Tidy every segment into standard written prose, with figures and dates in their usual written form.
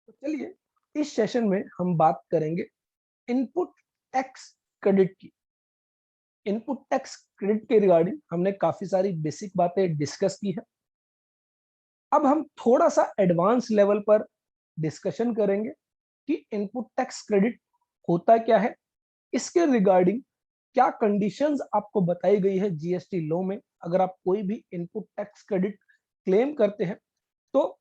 तो चलिए इस सेशन में हम बात करेंगे इनपुट टैक्स क्रेडिट की। इनपुट टैक्स क्रेडिट के रिगार्डिंग हमने काफी सारी बेसिक बातें डिस्कस की है। अब हम थोड़ा सा एडवांस लेवल पर डिस्कशन करेंगे कि इनपुट टैक्स क्रेडिट होता क्या है, इसके रिगार्डिंग क्या कंडीशंस आपको बताई गई है जीएसटी लॉ में। अगर आप कोई भी इनपुट टैक्स क्रेडिट क्लेम करते हैं तो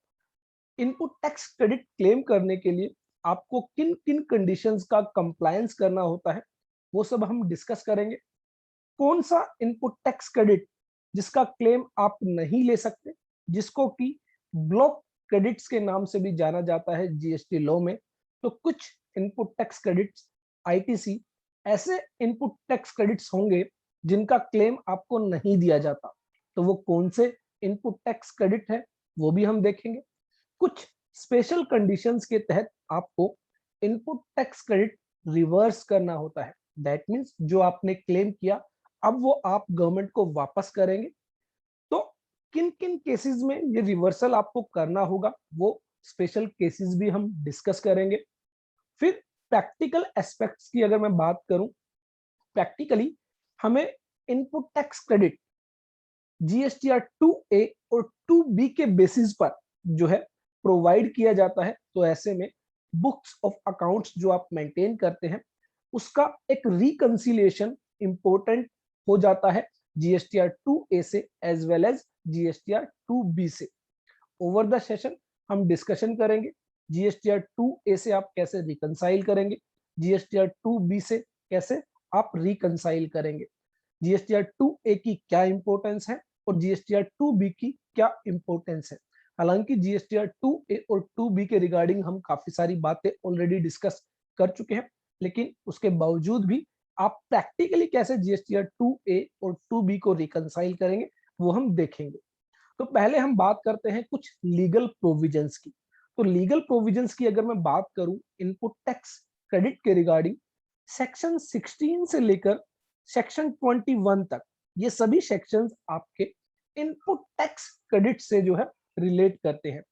इनपुट टैक्स क्रेडिट क्लेम करने के लिए आपको किन किन कंडीशंस का कंप्लायंस करना होता है, वो सब हम डिस्कस करेंगे। कौन सा इनपुट टैक्स क्रेडिट जिसका क्लेम आप नहीं ले सकते, जिसको कि ब्लॉक क्रेडिट्स के नाम से भी जाना जाता है जीएसटी लॉ में। तो कुछ इनपुट टैक्स क्रेडिट्स आईटीसी ऐसे इनपुट टैक्स क्रेडिट्स होंगे जिनका क्लेम आपको नहीं दिया जाता, तो वो कौन से इनपुट टैक्स क्रेडिट है वो भी हम देखेंगे। कुछ स्पेशल कंडीशंस के तहत आपको इनपुट टैक्स क्रेडिट रिवर्स करना होता है। दैट मींस जो आपने क्लेम किया अब वो आप गवर्नमेंट को वापस करेंगे। तो किन किन केसेस में ये रिवर्सल आपको करना होगा वो स्पेशल केसेस भी हम डिस्कस करेंगे। फिर प्रैक्टिकल एस्पेक्ट्स की अगर मैं बात करूं, प्रैक्टिकली हमें input tax credit GSTR 2A और 2B के बेसिस पर जो है प्रोवाइड किया जाता है। तो ऐसे में बुक्स ऑफ अकाउंट्स जो आप मेंटेन करते हैं उसका एक रिकंसिलिएशन इंपॉर्टेंट हो जाता है जीएसटीआर 2A से as well as GSTR 2B से। ओवर द सेशन हम डिस्कशन करेंगे जीएसटीआर 2A से आप कैसे रिकंसाइल करेंगे, जीएसटीआर 2B से कैसे आप रिकंसाइल करेंगे, जीएसटीआर 2A की क्या इंपॉर्टेंस है और जीएसटीआर 2B की क्या इंपॉर्टेंस है। हालांकि जीएसटीआर 2A और 2B के रिगार्डिंग हम काफी सारी बातें ऑलरेडी डिस्कस कर चुके हैं, लेकिन उसके बावजूद भी आप प्रैक्टिकली कैसे जीएसटीआर 2A और 2B को रिकंसाइल करेंगे वो हम देखेंगे। तो पहले हम बात करते हैं कुछ लीगल प्रोविजंस की। तो लीगल प्रोविजंस की अगर मैं बात करूं इनपुट टैक्स क्रेडिट के रिगार्डिंग, सेक्शन 16 से लेकर सेक्शन 21 तक ये सभी सेक्शंस आपके इनपुट टैक्स क्रेडिट से जो है रिलेट करते हैं।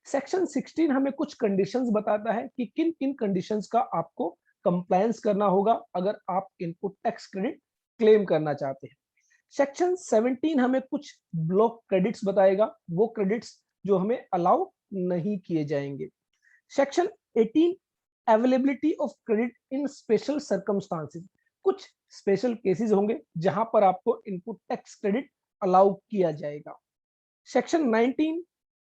सेक्शन 16 हमें कुछ कंडीशंस बताता है कि किन किन कंडीशंस का आपको कंप्लायंस करना होगा अगर आप इनपुट टैक्स क्रेडिट क्लेम करना चाहते हैं। सेक्शन 17 हमें कुछ ब्लॉक क्रेडिट्स बताएगा, वो क्रेडिट्स जो हमें अलाउ नहीं किए जाएंगे। Section 18 availability of credit in special circumstances, कुछ स्पेशल केसेस होंगे जहां पर आपको इनपुट टैक्स क्रेडिट अलाउ किया जाएगा। Section 19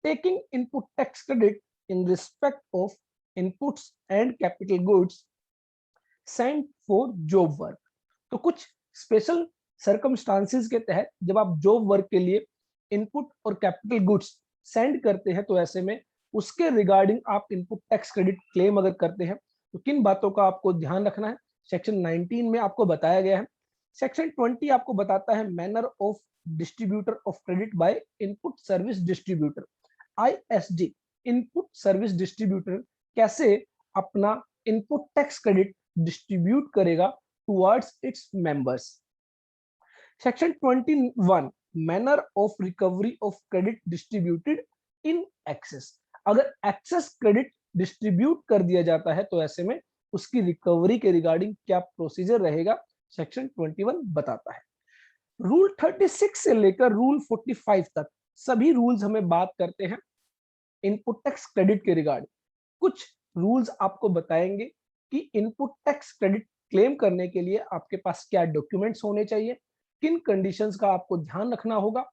taking input tax credit in respect of inputs and capital goods sent for job work। तो कुछ स्पेशल सर्कमस्टांसेस के तहत जब आप जॉब वर्क के लिए इनपुट और कैपिटल गुड्स सेंड करते हैं तो ऐसे में उसके रिगार्डिंग आप इनपुट टैक्स क्रेडिट क्लेम अगर करते हैं तो किन बातों का आपको ध्यान रखना है, सेक्शन 19 में आपको बताया गया है। सेक्शन 20 आपको बताता है manner of distributor of credit by input service distributor, ISD. Input service distributor कैसे अपना इनपुट टैक्स क्रेडिट डिस्ट्रीब्यूट करेगा towards its members. Section 21 manner of recovery of credit distributed in excess, अगर एक्सेस क्रेडिट डिस्ट्रीब्यूट कर दिया जाता है तो ऐसे में उसकी रिकवरी के रिगार्डिंग क्या प्रोसीजर रहेगा, सेक्शन 21 बताता है। रूल 36 से लेकर रूल 45 तक सभी रूल्स हमें बात करते हैं इनपुट टैक्स क्रेडिट के रिगार्डिंग। कुछ रूल्स आपको बताएंगे कि इनपुट टैक्स क्रेडिट क्लेम करने के लिए आपके पास क्या डॉक्यूमेंट्स होने चाहिए, किन कंडीशंस का आपको ध्यान रखना होगा।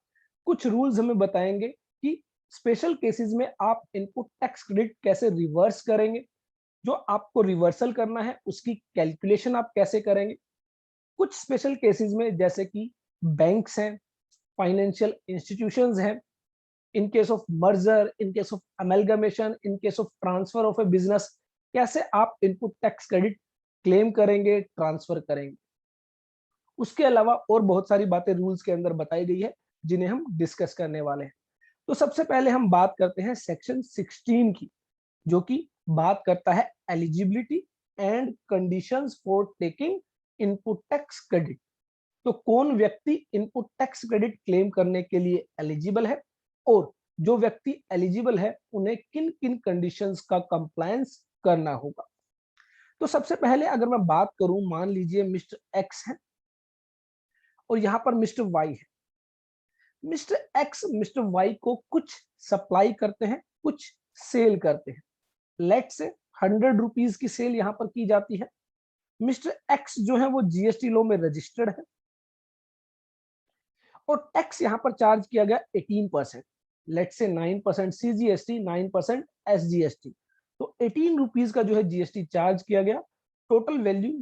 कुछ रूल्स हमें बताएंगे कि स्पेशल केसेस में आप इनपुट टैक्स क्रेडिट कैसे रिवर्स करेंगे, जो आपको रिवर्सल करना है उसकी कैलकुलेशन आप कैसे करेंगे। कुछ स्पेशल केसेस में जैसे कि बैंक्स हैं, फाइनेंशियल इंस्टीट्यूशंस हैं, in case of merger, in case of amalgamation, in case of transfer of A business, कैसे आप इनपुट टैक्स क्रेडिट क्लेम करेंगे, ट्रांसफर करेंगे। उसके अलावा और बहुत सारी बातें रूल्स के अंदर बताई गई है जिन्हें हम डिस्कस करने वाले हैं। तो सबसे पहले हम बात करते हैं सेक्शन 16 की, जो कि बात करता है eligibility and conditions for taking input tax credit. तो कौन व्यक्ति इनपुट टैक्स क्रेडिट क्लेम करने के लिए एलिजिबल है और जो व्यक्ति एलिजिबल है उन्हें किन किन कंडीशंस का कंप्लायंस करना होगा। तो सबसे पहले अगर मैं बात करूं, मान लीजिए मिस्टर एक्स है और यहां पर मिस्टर वाई है। मिस्टर एक्स मिस्टर वाई को कुछ सप्लाई करते हैं, कुछ सेल करते हैं। लेट से 100 रुपीज की सेल यहां पर की जाती है। मिस्टर एक्स जो है वो जीएसटी लॉ में रजिस्टर्ड है और टैक्स यहां पर चार्ज किया गया 18%। लेट से 9% सीजीएसटी, 9% एसजीएसटी, तो 18 रुपीज का जो है जीएसटी चार्ज किया गया। टोटल वैल्यू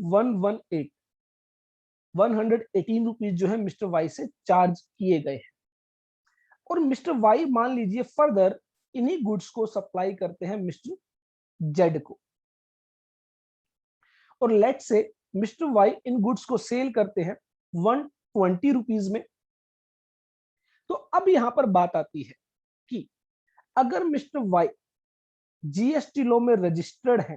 118 रुपीज जो है मिस्टर वाई से चार्ज किए गए हैं। और मिस्टर वाई मान लीजिए फर्दर इन्हीं गुड्स को सप्लाई करते हैं मिस्टर जेड को, और लेट से मिस्टर वाई इन गुड्स को सेल करते हैं 120 रुपीज में। तो अब यहां पर बात आती है कि अगर मिस्टर वाई जीएसटी लॉ में रजिस्टर्ड है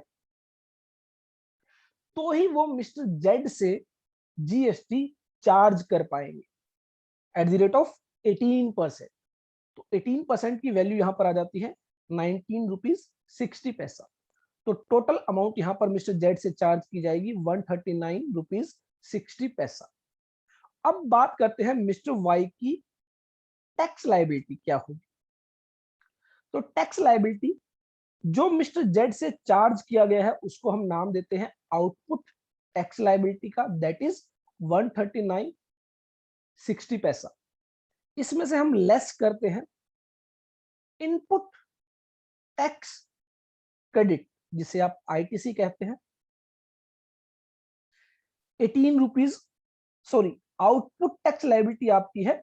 तो ही वो मिस्टर जेड से जीएसटी चार्ज कर पाएंगे एट द रेट ऑफ 18%। तो 18% की वैल्यू यहां पर आ जाती है 19 रुपीज 60 पैसा। तो टोटल अमाउंट यहां पर मिस्टर जेड से चार्ज की जाएगी 139 रुपीज 60 पैसा। अब बात करते हैं मिस्टर वाई की टैक्स लायबिलिटी क्या होगी। तो टैक्स लायबिलिटी जो मिस्टर जेड से चार्ज किया गया है उसको हम नाम देते हैं आउटपुट टैक्स लायबिलिटी का, दैट इज 139.60 पैसा। इसमें से हम लेस करते हैं इनपुट टैक्स क्रेडिट, जिसे आप आईटीसी कहते हैं, 18 rupees, sorry, output tax liability आपकी है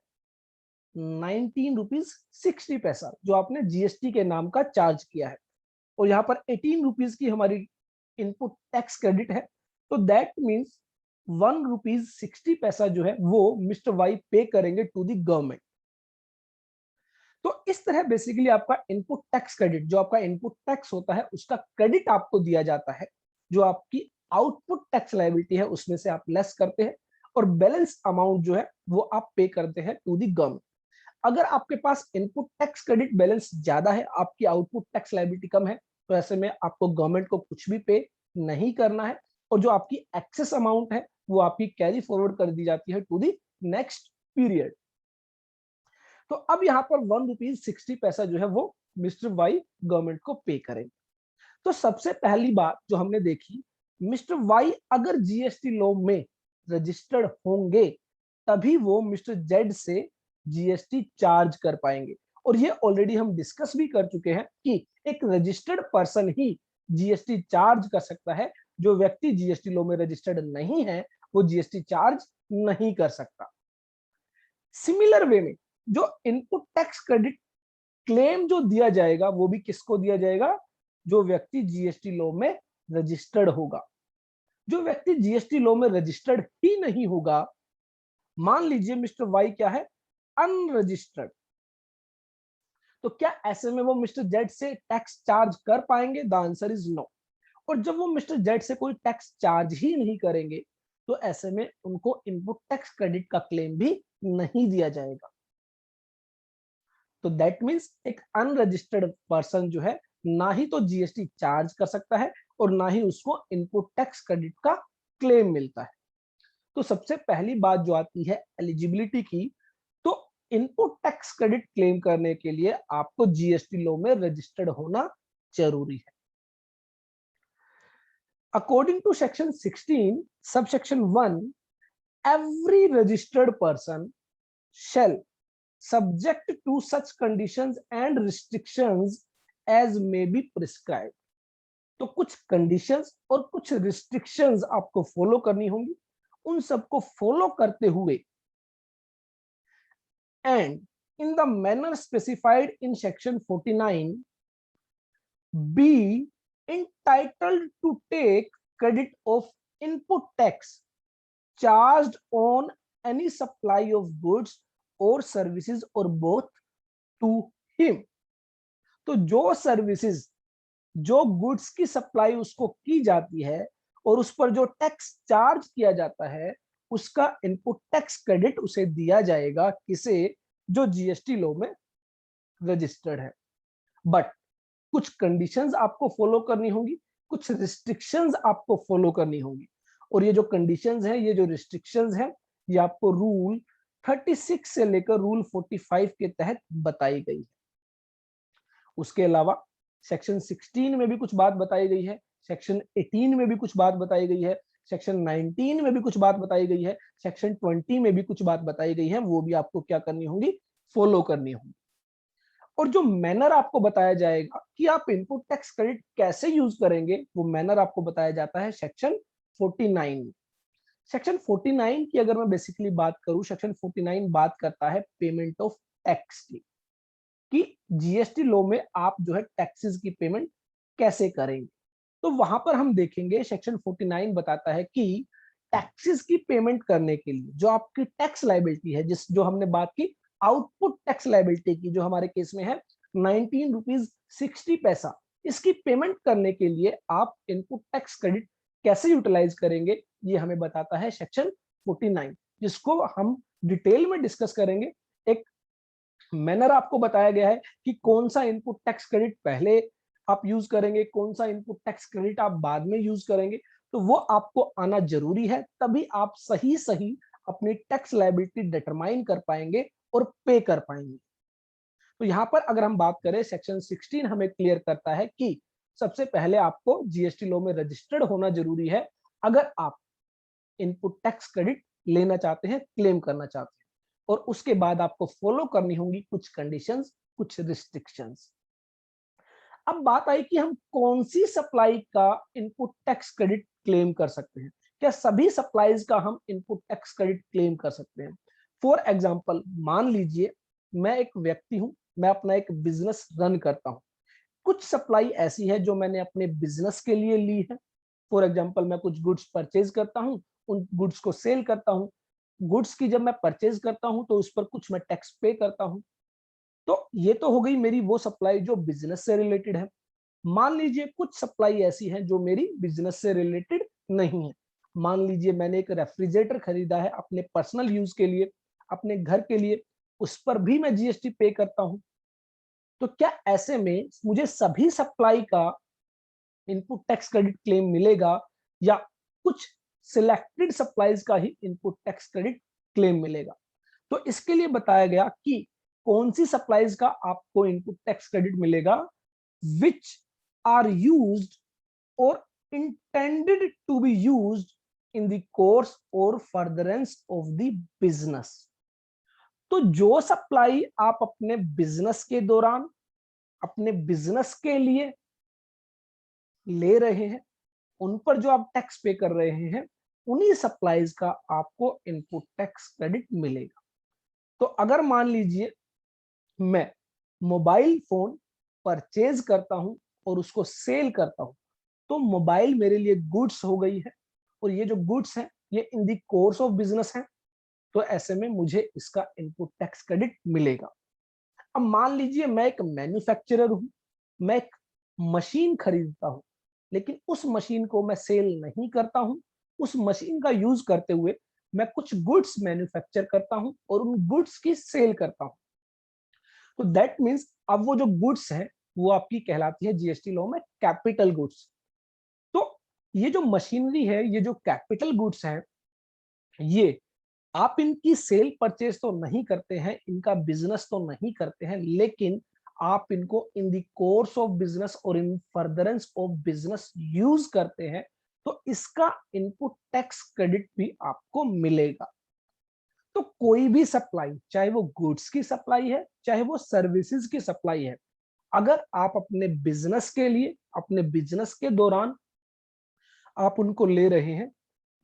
19 रुपीज 60 पैसा जो आपने जीएसटी के नाम का चार्ज किया है, और यहाँ पर 18 रुपीज की हमारी इनपुट टैक्स क्रेडिट है। तो दैट मीन्स 1 रुपीज 60 पैसा जो है वो मिस्टर वाई पे करेंगे टू द गवर्नमेंट। तो इस तरह बेसिकली आपका इनपुट टैक्स क्रेडिट, जो आपका इनपुट टैक्स होता है उसका क्रेडिट आपको दिया जाता है, जो आपकी आउटपुट टैक्स लायबिलिटी है उसमें से आप लेस करते हैं, और बैलेंस अमाउंट जो है वो आप पे करते हैं टू द गवर्नमेंट। अगर आपके पास इनपुट टैक्स क्रेडिट बैलेंस ज्यादा है, आपकी आउटपुट टैक्स लायबिलिटी कम है, तो ऐसे में आपको गवर्नमेंट को कुछ भी पे नहीं करना है, और जो आपकी एक्सेस अमाउंट है वो आपकी कैरी फॉरवर्ड कर दी जाती है टू द नेक्स्ट पीरियड। तो अब यहाँ पर 1 रुपीज 60 पैसा जो है वो मिस्टर वाई गवर्नमेंट को पे करेंगे। तो सबसे पहली बात जो हमने देखी, मिस्टर वाई अगर जीएसटी लॉ में रजिस्टर्ड होंगे तभी वो मिस्टर जेड से जीएसटी चार्ज कर पाएंगे। और ये ऑलरेडी हम डिस्कस भी कर चुके हैं कि एक रजिस्टर्ड पर्सन ही जीएसटी चार्ज कर सकता है, जो व्यक्ति जीएसटी लॉ में रजिस्टर्ड नहीं है वो जीएसटी चार्ज नहीं कर सकता। सिमिलर वे में जो इनपुट टैक्स क्रेडिट क्लेम जो दिया जाएगा वो भी किसको दिया जाएगा, जो व्यक्ति जीएसटी लॉ में रजिस्टर्ड होगा। जो व्यक्ति जीएसटी लॉ में रजिस्टर्ड ही नहीं होगा, मान लीजिए मिस्टर वाई क्या है, अनरजिस्टर्ड, तो क्या ऐसे में वो मिस्टर जेड से टैक्स चार्ज कर पाएंगे? The answer is no. और जब वो मिस्टर जेड से कोई टैक्स चार्ज ही नहीं करेंगे तो ऐसे में उनको इनपुट टैक्स क्रेडिट का क्लेम भी नहीं दिया जाएगा। तो दैट मीन्स एक अनरजिस्टर्ड पर्सन जो है ना ही तो जीएसटी चार्ज कर सकता है और ना ही उसको इनपुट टैक्स क्रेडिट का क्लेम मिलता है। तो सबसे पहली बात जो आती है एलिजिबिलिटी की, तो इनपुट टैक्स क्रेडिट क्लेम करने के लिए आपको जीएसटी लॉ में रजिस्टर्ड होना जरूरी है। According to section 16 subsection 1, every registered person shall, subject to such conditions and restrictions as may be prescribed। तो कुछ कंडीशंस और कुछ रिस्ट्रिक्शंस आपको फॉलो करनी होंगी, उन सबको फॉलो करते हुए and in the manner specified in section 49 be entitled to take credit of input tax charged on any supply of goods or services or both to him। तो जो सर्विसेज, जो गुड्स की सप्लाई उसको की जाती है और उस पर जो टैक्स चार्ज किया जाता है उसका इनपुट टैक्स क्रेडिट उसे दिया जाएगा, किसे, जो जीएसटी लॉ में रजिस्टर्ड है, बट कुछ कंडीशंस आपको फॉलो करनी होंगी, कुछ रिस्ट्रिक्शंस आपको फॉलो करनी होंगी, और ये जो कंडीशंस हैं, ये जो रिस्ट्रिक्शंस हैं, ये आपको रूल 36 से लेकर रूल 45 के तहत बताई गई है। उसके अलावा सेक्शन 16 में भी कुछ बात बताई गई है, सेक्शन 18 में भी कुछ बात बताई गई है, सेक्शन 19 में भी कुछ बात बताई गई है, सेक्शन 20 में भी कुछ बात बताई गई है, वो भी आपको क्या करनी होगी, फॉलो करनी होगी। और जो मैनर आपको बताया जाएगा कि आप इनपुट टैक्स क्रेडिट कैसे यूज करेंगे, वो मैनर आपको बताया जाता है सेक्शन 49 में। सेक्शन 49 की अगर मैं बेसिकली बात करूं, सेक्शन 49 बात करता है पेमेंट ऑफ टैक्स की, कि जीएसटी लॉ में आप जो है टैक्सेस की पेमेंट कैसे करेंगे। तो वहां पर हम देखेंगे सेक्शन 49 बताता है कि टैक्सेस की पेमेंट करने के लिए जो आपकी टैक्स लायबिलिटी है, जिस जो हमने बात की आउटपुट टैक्स लायबिलिटी की, जो हमारे केस में है 19 रुपीज 60 पैसा, इसकी पेमेंट करने के लिए आप इनपुट टैक्स क्रेडिट कैसे यूटिलाइज करेंगे, ये हमें बताता है सेक्शन 49, जिसको हम डिटेल में डिस्कस करेंगे। एक मैनर आपको बताया गया है कि कौन सा इनपुट टैक्स क्रेडिट पहले आप यूज करेंगे, कौन सा इनपुट टैक्स क्रेडिट आप बाद में यूज करेंगे, तो वो आपको आना जरूरी है, तभी आप सही सही अपनी टैक्स लायबिलिटी डिटरमाइन कर पाएंगे और पे कर पाएंगे। तो यहां पर अगर हम बात करें, सेक्शन 16 हमें क्लियर करता है कि सबसे पहले आपको जीएसटी लॉ में रजिस्टर्ड होना जरूरी है अगर आप इनपुट टैक्स क्रेडिट लेना चाहते हैं, क्लेम करना चाहते हैं, और उसके बाद आपको फॉलो करनी होंगी कुछ कंडीशंस, कुछ रिस्ट्रिक्शंस। अब बात आई कि हम कौन सी सप्लाई का इनपुट टैक्स क्रेडिट क्लेम कर सकते हैं। क्या सभी सप्लाईज का हम इनपुट टैक्स क्रेडिट क्लेम कर सकते हैं? फॉर एग्जांपल, मान लीजिए मैं एक व्यक्ति हूं, मैं अपना एक बिजनेस रन करता हूं, कुछ सप्लाई ऐसी है जो मैंने अपने बिजनेस के लिए ली है। फॉर एग्जांपल, मैं कुछ गुड्स परचेज करता हूं, उन गुड्स को सेल करता हूं। गुड्स की जब मैं परचेज करता हूं तो उस पर कुछ मैं टैक्स पे करता हूं। तो ये तो हो गई मेरी वो सप्लाई जो बिजनेस से रिलेटेड है। मान लीजिए कुछ सप्लाई ऐसी है जो मेरी बिजनेस से रिलेटेड नहीं है। मान लीजिए मैंने एक रेफ्रिजरेटर खरीदा है अपने पर्सनल यूज के लिए, अपने घर के लिए, उस पर भी मैं जीएसटी पे करता हूं। तो क्या ऐसे में मुझे सभी सप्लाई का इनपुट टैक्स क्रेडिट क्लेम मिलेगा, या कुछ सिलेक्टेड सप्लाईज का ही इनपुट टैक्स क्रेडिट क्लेम मिलेगा? तो इसके लिए बताया गया कि कौन सी सप्लाईज का आपको इनपुट टैक्स क्रेडिट मिलेगा, which are used or intended to be used in the course or furtherance of the business. तो जो सप्लाई आप अपने बिजनेस के दौरान, अपने बिजनेस के लिए ले रहे हैं, उन पर जो आप टैक्स पे कर रहे हैं, उन्हीं सप्लाईज का आपको इनपुट टैक्स क्रेडिट मिलेगा। तो अगर मान लीजिए मैं मोबाइल फोन परचेज करता हूं और उसको सेल करता हूं, तो मोबाइल मेरे लिए गुड्स हो गई है, और ये जो गुड्स हैं ये इन द कोर्स ऑफ बिजनेस है, तो ऐसे में मुझे इसका इनपुट टैक्स क्रेडिट मिलेगा। अब मान लीजिए मैं एक मैन्युफैक्चरर हूं, मैं एक मशीन खरीदता हूं, लेकिन उस मशीन को मैं सेल नहीं करता हूं, उस मशीन का यूज करते हुए मैं कुछ गुड्स मैन्युफैक्चर करता हूं और उन गुड्स की सेल करता हूं। तो दैट मीन्स अब वो जो गुड्स है वो आपकी कहलाती है जीएसटी लॉ में कैपिटल गुड्स। तो ये जो मशीनरी है, ये जो कैपिटल गुड्स है, ये आप इनकी सेल परचेज तो नहीं करते हैं, इनका बिजनेस तो नहीं करते हैं, लेकिन आप इनको in the course of business और in furtherance of business use करते हैं, तो इसका इनपुट टैक्स क्रेडिट भी आपको मिलेगा। तो कोई भी सप्लाई, चाहे वो गुड्स की सप्लाई है, चाहे वो सर्विसेज की सप्लाई है, अगर आप अपने बिजनेस के लिए, अपने बिजनेस के दौरान आप उनको ले रहे हैं,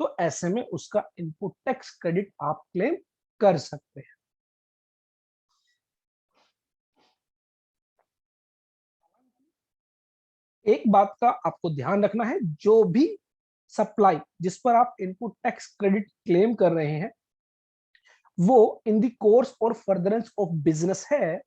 तो ऐसे में उसका इनपुट टैक्स क्रेडिट आप क्लेम कर सकते हैं। एक बात का आपको ध्यान रखना है, जो भी सप्लाई जिस पर आप इनपुट टैक्स क्रेडिट क्लेम कर रहे हैं, वो इन the course or furtherance of business है,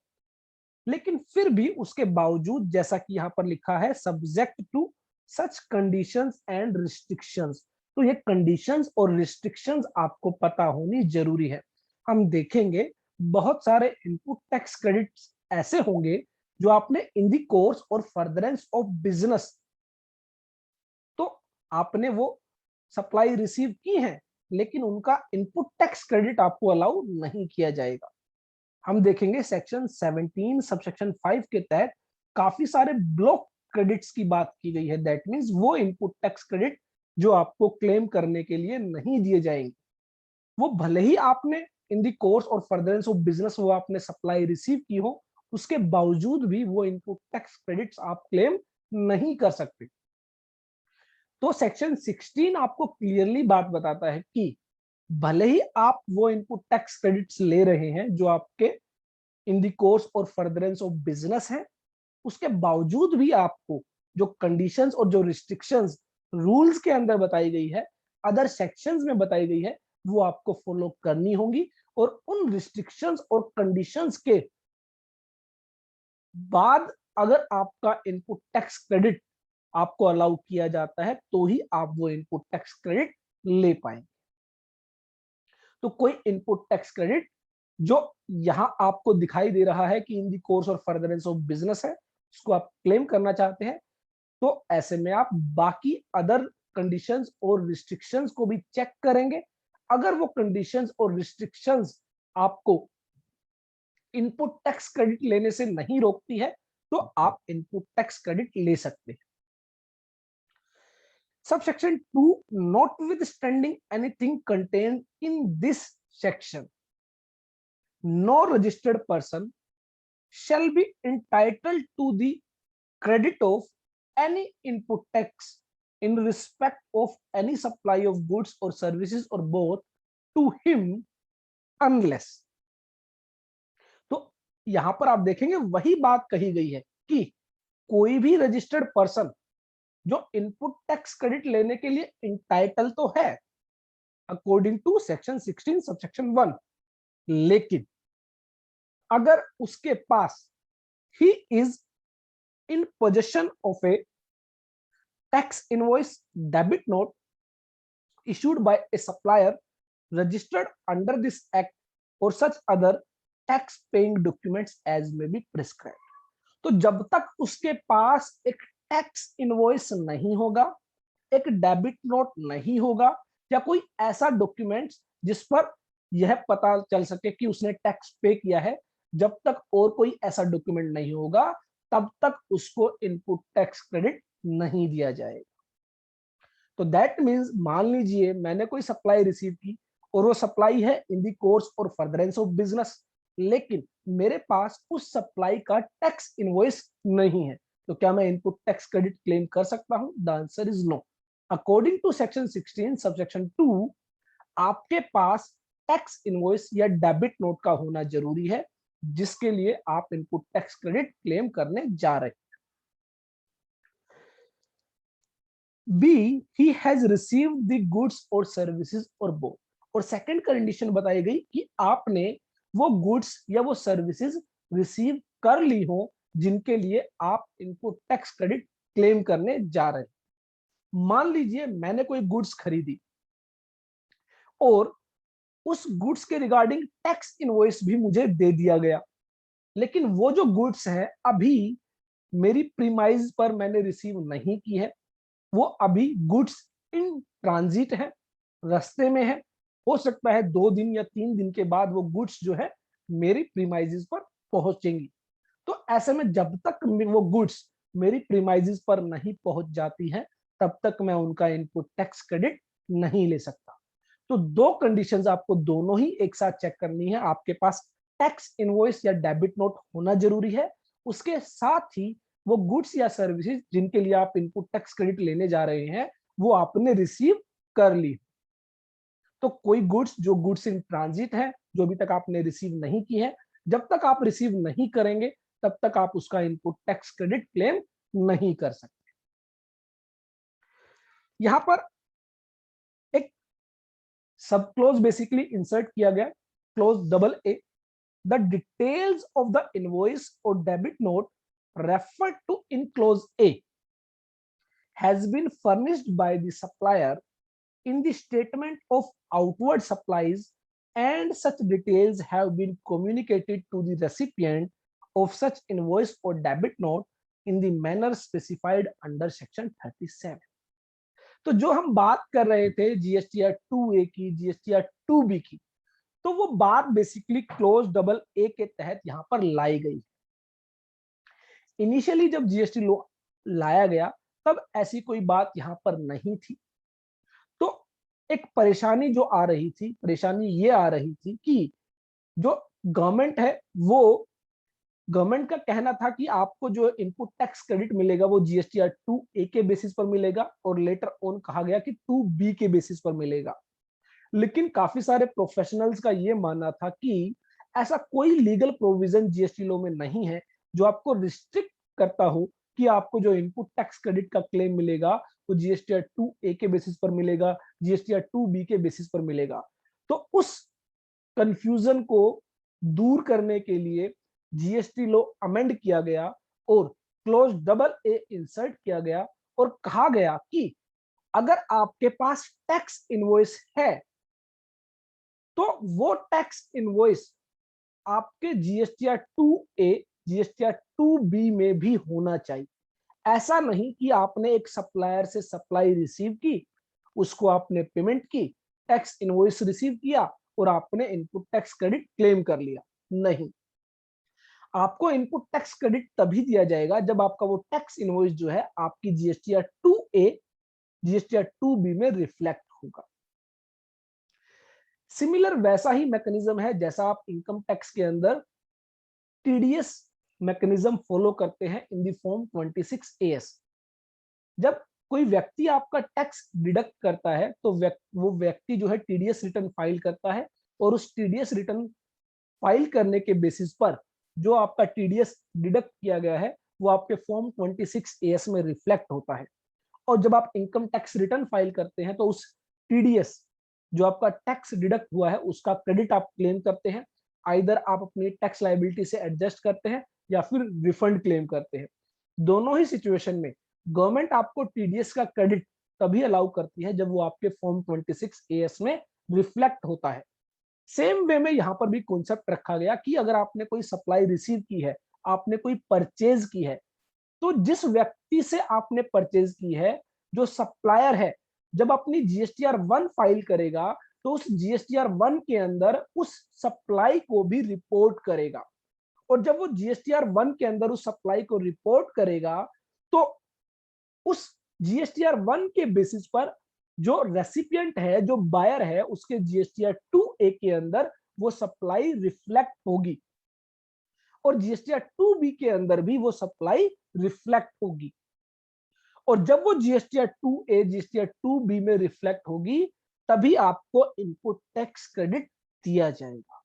लेकिन फिर भी उसके बावजूद, जैसा कि यहां पर लिखा है, subject to such conditions and restrictions, तो ये कंडीशंस और रिस्ट्रिक्शंस आपको पता होनी जरूरी है। हम देखेंगे बहुत सारे इनपुट टैक्स क्रेडिट्स ऐसे होंगे जो आपने इन the course or furtherance of business, तो आपने वो सप्लाई रिसीव की है, लेकिन उनका इनपुट टैक्स क्रेडिट आपको अलाउ नहीं किया जाएगा। हम देखेंगे सेक्शन 17 सबसेक्शन 5 के तहत काफी सारे ब्लॉक क्रेडिट्स की बात की गई है। दैट मींस वो इनपुट टैक्स क्रेडिट जो आपको क्लेम करने के लिए नहीं दिए जाएंगे, वो भले ही आपने इन दी course or furtherance of business वो आपने सप्लाई रिसीव की हो, उसके बावजूद भी वो इनपुट टैक्स क्रेडिट्स आप क्लेम नहीं कर सकते। तो सेक्शन 16 आपको क्लियरली बात बताता है कि भले ही आप वो इनपुट टैक्स क्रेडिट्स ले रहे हैं जो आपके इन दी course or furtherance of business है, उसके बावजूद भी आपको जो कंडीशंस और जो रिस्ट्रिक्शंस रूल्स के अंदर बताई गई है, अदर सेक्शंस में बताई गई है, वो आपको फॉलो करनी होगी। और उन रिस्ट्रिक्शंस और कंडीशंस के बाद अगर आपका इनपुट टैक्स क्रेडिट आपको अलाउ किया जाता है, तो ही आप वो इनपुट टैक्स क्रेडिट ले पाएंगे। तो कोई इनपुट टैक्स क्रेडिट जो यहां आपको दिखाई दे रहा है कि इन दी course or furtherance of business है, उसको आप क्लेम करना चाहते हैं, तो ऐसे में आप बाकी अदर कंडीशंस और रिस्ट्रिक्शंस को भी चेक करेंगे। अगर वो कंडीशंस और रिस्ट्रिक्शंस आपको इनपुट टैक्स क्रेडिट लेने से नहीं रोकती है, तो आप इनपुट टैक्स क्रेडिट ले सकते हैं। Subsection 2, notwithstanding anything contained in this section, no registered person shall be entitled to the credit of any input tax in respect of any supply of goods or services or both to him unless। तो यहां पर आप देखेंगे वही बात कही गई है कि कोई भी रजिस्टर्ड पर्सन जो इनपुट टैक्स क्रेडिट लेने के लिए इंटाइटल तो है अकॉर्डिंग टू सेक्शन 16 सबसेक्शन 1, लेकिन अगर उसके पास ही is in possession of a tax invoice debit note issued by a supplier registered under this act or such other tax paying documents as may be prescribed। तो जब तक उसके पास एक टैक्स इनवॉइस नहीं होगा, एक डेबिट नोट नहीं होगा, या कोई ऐसा डॉक्यूमेंट जिस पर यह पता चल सके कि उसने टैक्स पे किया है, जब तक और कोई ऐसा डॉक्यूमेंट नहीं होगा, तब तक उसको इनपुट टैक्स क्रेडिट नहीं दिया जाएगा। तो दैट मींस मान लीजिए मैंने कोई सप्लाई रिसीव की और वो सप्लाई है इन दी course or furtherance of business, लेकिन मेरे पास उस सप्लाई का टैक्स इनवॉइस नहीं है, तो क्या मैं इनपुट टैक्स क्रेडिट क्लेम कर सकता हूं? The answer is no. According to section 16 subsection 2, आपके पास टैक्स इनवॉइस या डेबिट नोट का होना जरूरी है, जिसके लिए आप इनपुट टैक्स क्रेडिट क्लेम करने जा रहे हैं। B, he has received the goods or services or both. और सेकंड कंडीशन बताई गई कि आपने वो गुड्स या वो सर्विसेज रिसीव कर ली हो जिनके लिए आप इनपुट टैक्स क्रेडिट क्लेम करने जा रहे हैं। मान लीजिए मैंने कोई गुड्स खरीदी और उस गुड्स के रिगार्डिंग टैक्स इनवॉइस भी मुझे दे दिया गया, लेकिन वो जो गुड्स है अभी मेरी प्रीमाइज पर मैंने रिसीव नहीं की है, वो अभी गुड्स इन ट्रांजिट है, रास्ते में है, हो सकता है 2 दिन या 3 दिन के बाद वो गुड्स जो है मेरी प्रीमाइजेस पर पहुंचेंगी। तो ऐसे में जब तक वो गुड्स मेरी प्रीमाइजेस पर नहीं पहुंच जाती है, तब तक मैं उनका इनपुट टैक्स क्रेडिट नहीं ले सकता। तो 2 कंडीशंस आपको दोनों ही एक साथ चेक करनी है। आपके पास टैक्स इनवॉइस या डेबिट नोट होना जरूरी है, उसके साथ ही वो गुड्स या सर्विसेज जिनके लिए आप इनपुट टैक्स क्रेडिट लेने जा रहे हैं वो आपने रिसीव कर ली। तो कोई गुड्स जो गुड्स इन ट्रांजिट है, जो अभी तक आपने रिसीव नहीं की है, जब तक आप रिसीव नहीं करेंगे तब तक आप उसका इनपुट टैक्स क्रेडिट क्लेम नहीं कर सकते। यहां पर एक सब क्लोज बेसिकली इंसर्ट किया गया, close double A, the details of the invoice or debit note referred to in clause A has been furnished by the supplier in the statement of outward supplies, and such details have been communicated to the recipient of such invoice or debit note in the manner specified under section 37। तो जो हम बात कर रहे थे GSTR 2A की, GSTR 2B की, तो वो बात बेसिकली क्लोज डबल ए के तहत यहां पर लाई गई। इनिशियली जब जीएसटी लॉ लाया गया तब ऐसी कोई बात यहां पर नहीं थी। तो एक परेशानी जो आ रही थी, परेशानी ये आ रही थी कि जो गवर्नमेंट है, वो गवर्नमेंट का कहना था कि आपको जो इनपुट टैक्स क्रेडिट मिलेगा वो जीएसटीआर 2A के बेसिस पर मिलेगा, और लेटर ऑन कहा गया कि 2B के बेसिस पर मिलेगा। लेकिन काफी सारे प्रोफेशनल्स का ये मानना था कि ऐसा कोई लीगल प्रोविजन जीएसटी लॉ में नहीं है जो आपको रिस्ट्रिक्ट करता हो कि आपको जो इनपुट टैक्स क्रेडिट का क्लेम मिलेगा वो जीएसटीआर 2A के बेसिस पर मिलेगा, जीएसटीआर 2B के बेसिस पर मिलेगा। तो उस कंफ्यूजन को दूर करने के लिए जीएसटी लॉ अमेंड किया गया और क्लोज डबल ए इंसर्ट किया गया, और कहा गया कि अगर आपके पास टैक्स इनवॉइस है तो वो टैक्स इनवॉइस आपके जीएसटीआर 2A, जीएसटीआर 2B में भी होना चाहिए। ऐसा नहीं कि आपने एक सप्लायर से सप्लाई रिसीव की, उसको आपने पेमेंट की, टैक्स इनवॉइस रिसीव किया और आपने इनपुट टैक्स क्रेडिट क्लेम कर लिया। नहीं, आपको इनपुट टैक्स क्रेडिट तभी दिया जाएगा जब आपका वो टैक्स इनवॉइस जो है आपकी जीएसटीआर 2A, जीएसटीआर 2B में रिफ्लेक्ट होगा। सिमिलर वैसा ही मैकेनिज्म है जैसा आप इनकम टैक्स के अंदर टीडीएस मैकेनिज्म फॉलो करते हैं इन द फॉर्म 26AS। जब कोई व्यक्ति आपका टैक्स डिडक्ट करता है तो वो व्यक्ति जो है टीडीएस रिटर्न फाइल करता है, और उस टीडीएस रिटर्न फाइल करने के बेसिस पर जो आपका टीडीएस डिडक्ट किया गया है वो आपके फॉर्म 26AS में रिफ्लेक्ट होता है। और जब आप इनकम टैक्स रिटर्न फाइल करते हैं तो उस टीडीएस जो आपका टैक्स डिडक्ट हुआ है उसका क्रेडिट आप क्लेम करते हैं। आइदर आप अपनी टैक्स लायबिलिटी से एडजस्ट करते हैं या फिर रिफंड क्लेम करते हैं। दोनों ही सिचुएशन में गवर्नमेंट आपको टीडीएस का क्रेडिट तभी अलाउ करती है जब वो आपके फॉर्म 26AS में रिफ्लेक्ट होता है। सेम वे में यहां पर भी कॉन्सेप्ट रखा गया कि अगर आपने कोई सप्लाई रिसीव की है, आपने कोई परचेज की है, तो जिस व्यक्ति से आपने परचेज की है, जो सप्लायर है, जब अपनी जीएसटीआर 1 फाइल करेगा तो उस जीएसटीआर 1 के अंदर उस सप्लाई को भी रिपोर्ट करेगा, और जब वो जीएसटीआर 1 के अंदर उस सप्लाई को रिपोर्ट करेगा तो उस जीएसटीआर 1 के बेसिस पर जो रेसिपिएंट है, जो बायर है, उसके जीएसटीआर 2A के अंदर वो सप्लाई रिफ्लेक्ट होगी, और जीएसटीआर 2B के अंदर भी वो सप्लाई रिफ्लेक्ट होगी। और जब वो जीएसटीआर 2A, जीएसटीआर 2B में रिफ्लेक्ट होगी तभी आपको इनपुट टैक्स क्रेडिट दिया जाएगा।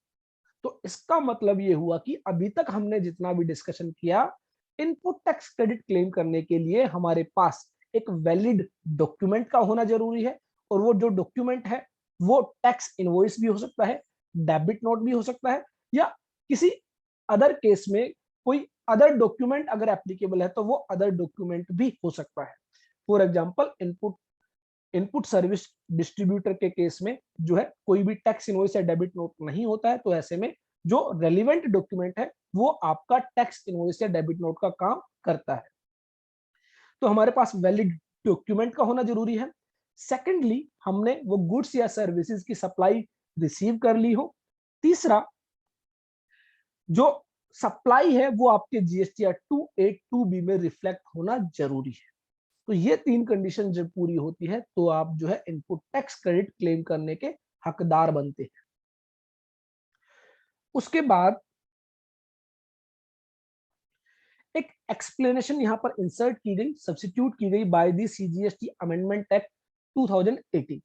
तो इसका मतलब ये हुआ कि अभी तक हमने जितना भी डिस्कशन किया, इनपुट टैक्स क्रेडिट क्लेम करने के लिए हमारे पास एक वैलिड डॉक्यूमेंट का होना जरूरी है, और वो जो डॉक्यूमेंट है वो टैक्स इनवॉइस भी हो सकता है, डेबिट नोट भी हो सकता है, या किसी अदर केस में कोई अदर डॉक्यूमेंट अगर एप्लीकेबल है तो वो अदर डॉक्यूमेंट भी हो सकता है। For example input service distributor के केस में जो है कोई भी टैक्स इनवॉइस या डेबिट नोट नहीं होता है, तो ऐसे में जो रेलिवेंट डॉक्यूमेंट है वो आपका टैक्स इनवॉइस या डेबिट नोट का काम करता है। तो हमारे पास वैलिड डॉक्यूमेंट का होना जरूरी है। सेकेंडली, हमने वो गुड्स या सर्विसेज की सप्लाई रिसीव कर ली हो। तीसरा, जो सप्लाई है वो आपके जीएसटीआर 2A 2B में रिफ्लेक्ट होना जरूरी है। तो ये 3 कंडीशन जब पूरी होती है तो आप जो है इनपुट टैक्स क्रेडिट क्लेम करने के हकदार बनते हैं। उसके बाद एक एक्सप्लेनेशन यहां पर इंसर्ट की गई, सब्स्टिट्यूट की गई by the CGST amendment act 2018।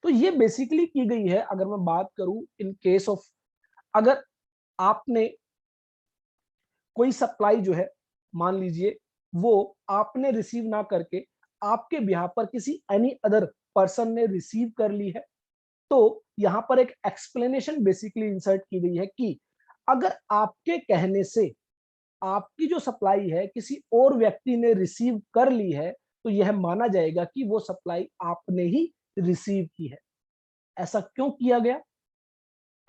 तो ये बेसिकली की गई है, अगर मैं बात करूं इन केस ऑफ, अगर आपने कोई सप्लाई जो है, मान लीजिए वो आपने रिसीव ना करके आपके बिहाफ पर किसी एनी अदर पर्सन ने रिसीव कर ली है, तो यहां पर एक एक्सप्लेनेशन बेसिकली इंसर्ट की गई है कि अगर आपके कहने से आपकी जो सप्लाई है किसी और व्यक्ति ने रिसीव कर ली है तो यह माना जाएगा कि वो सप्लाई आपने ही रिसीव की है। ऐसा क्यों किया गया?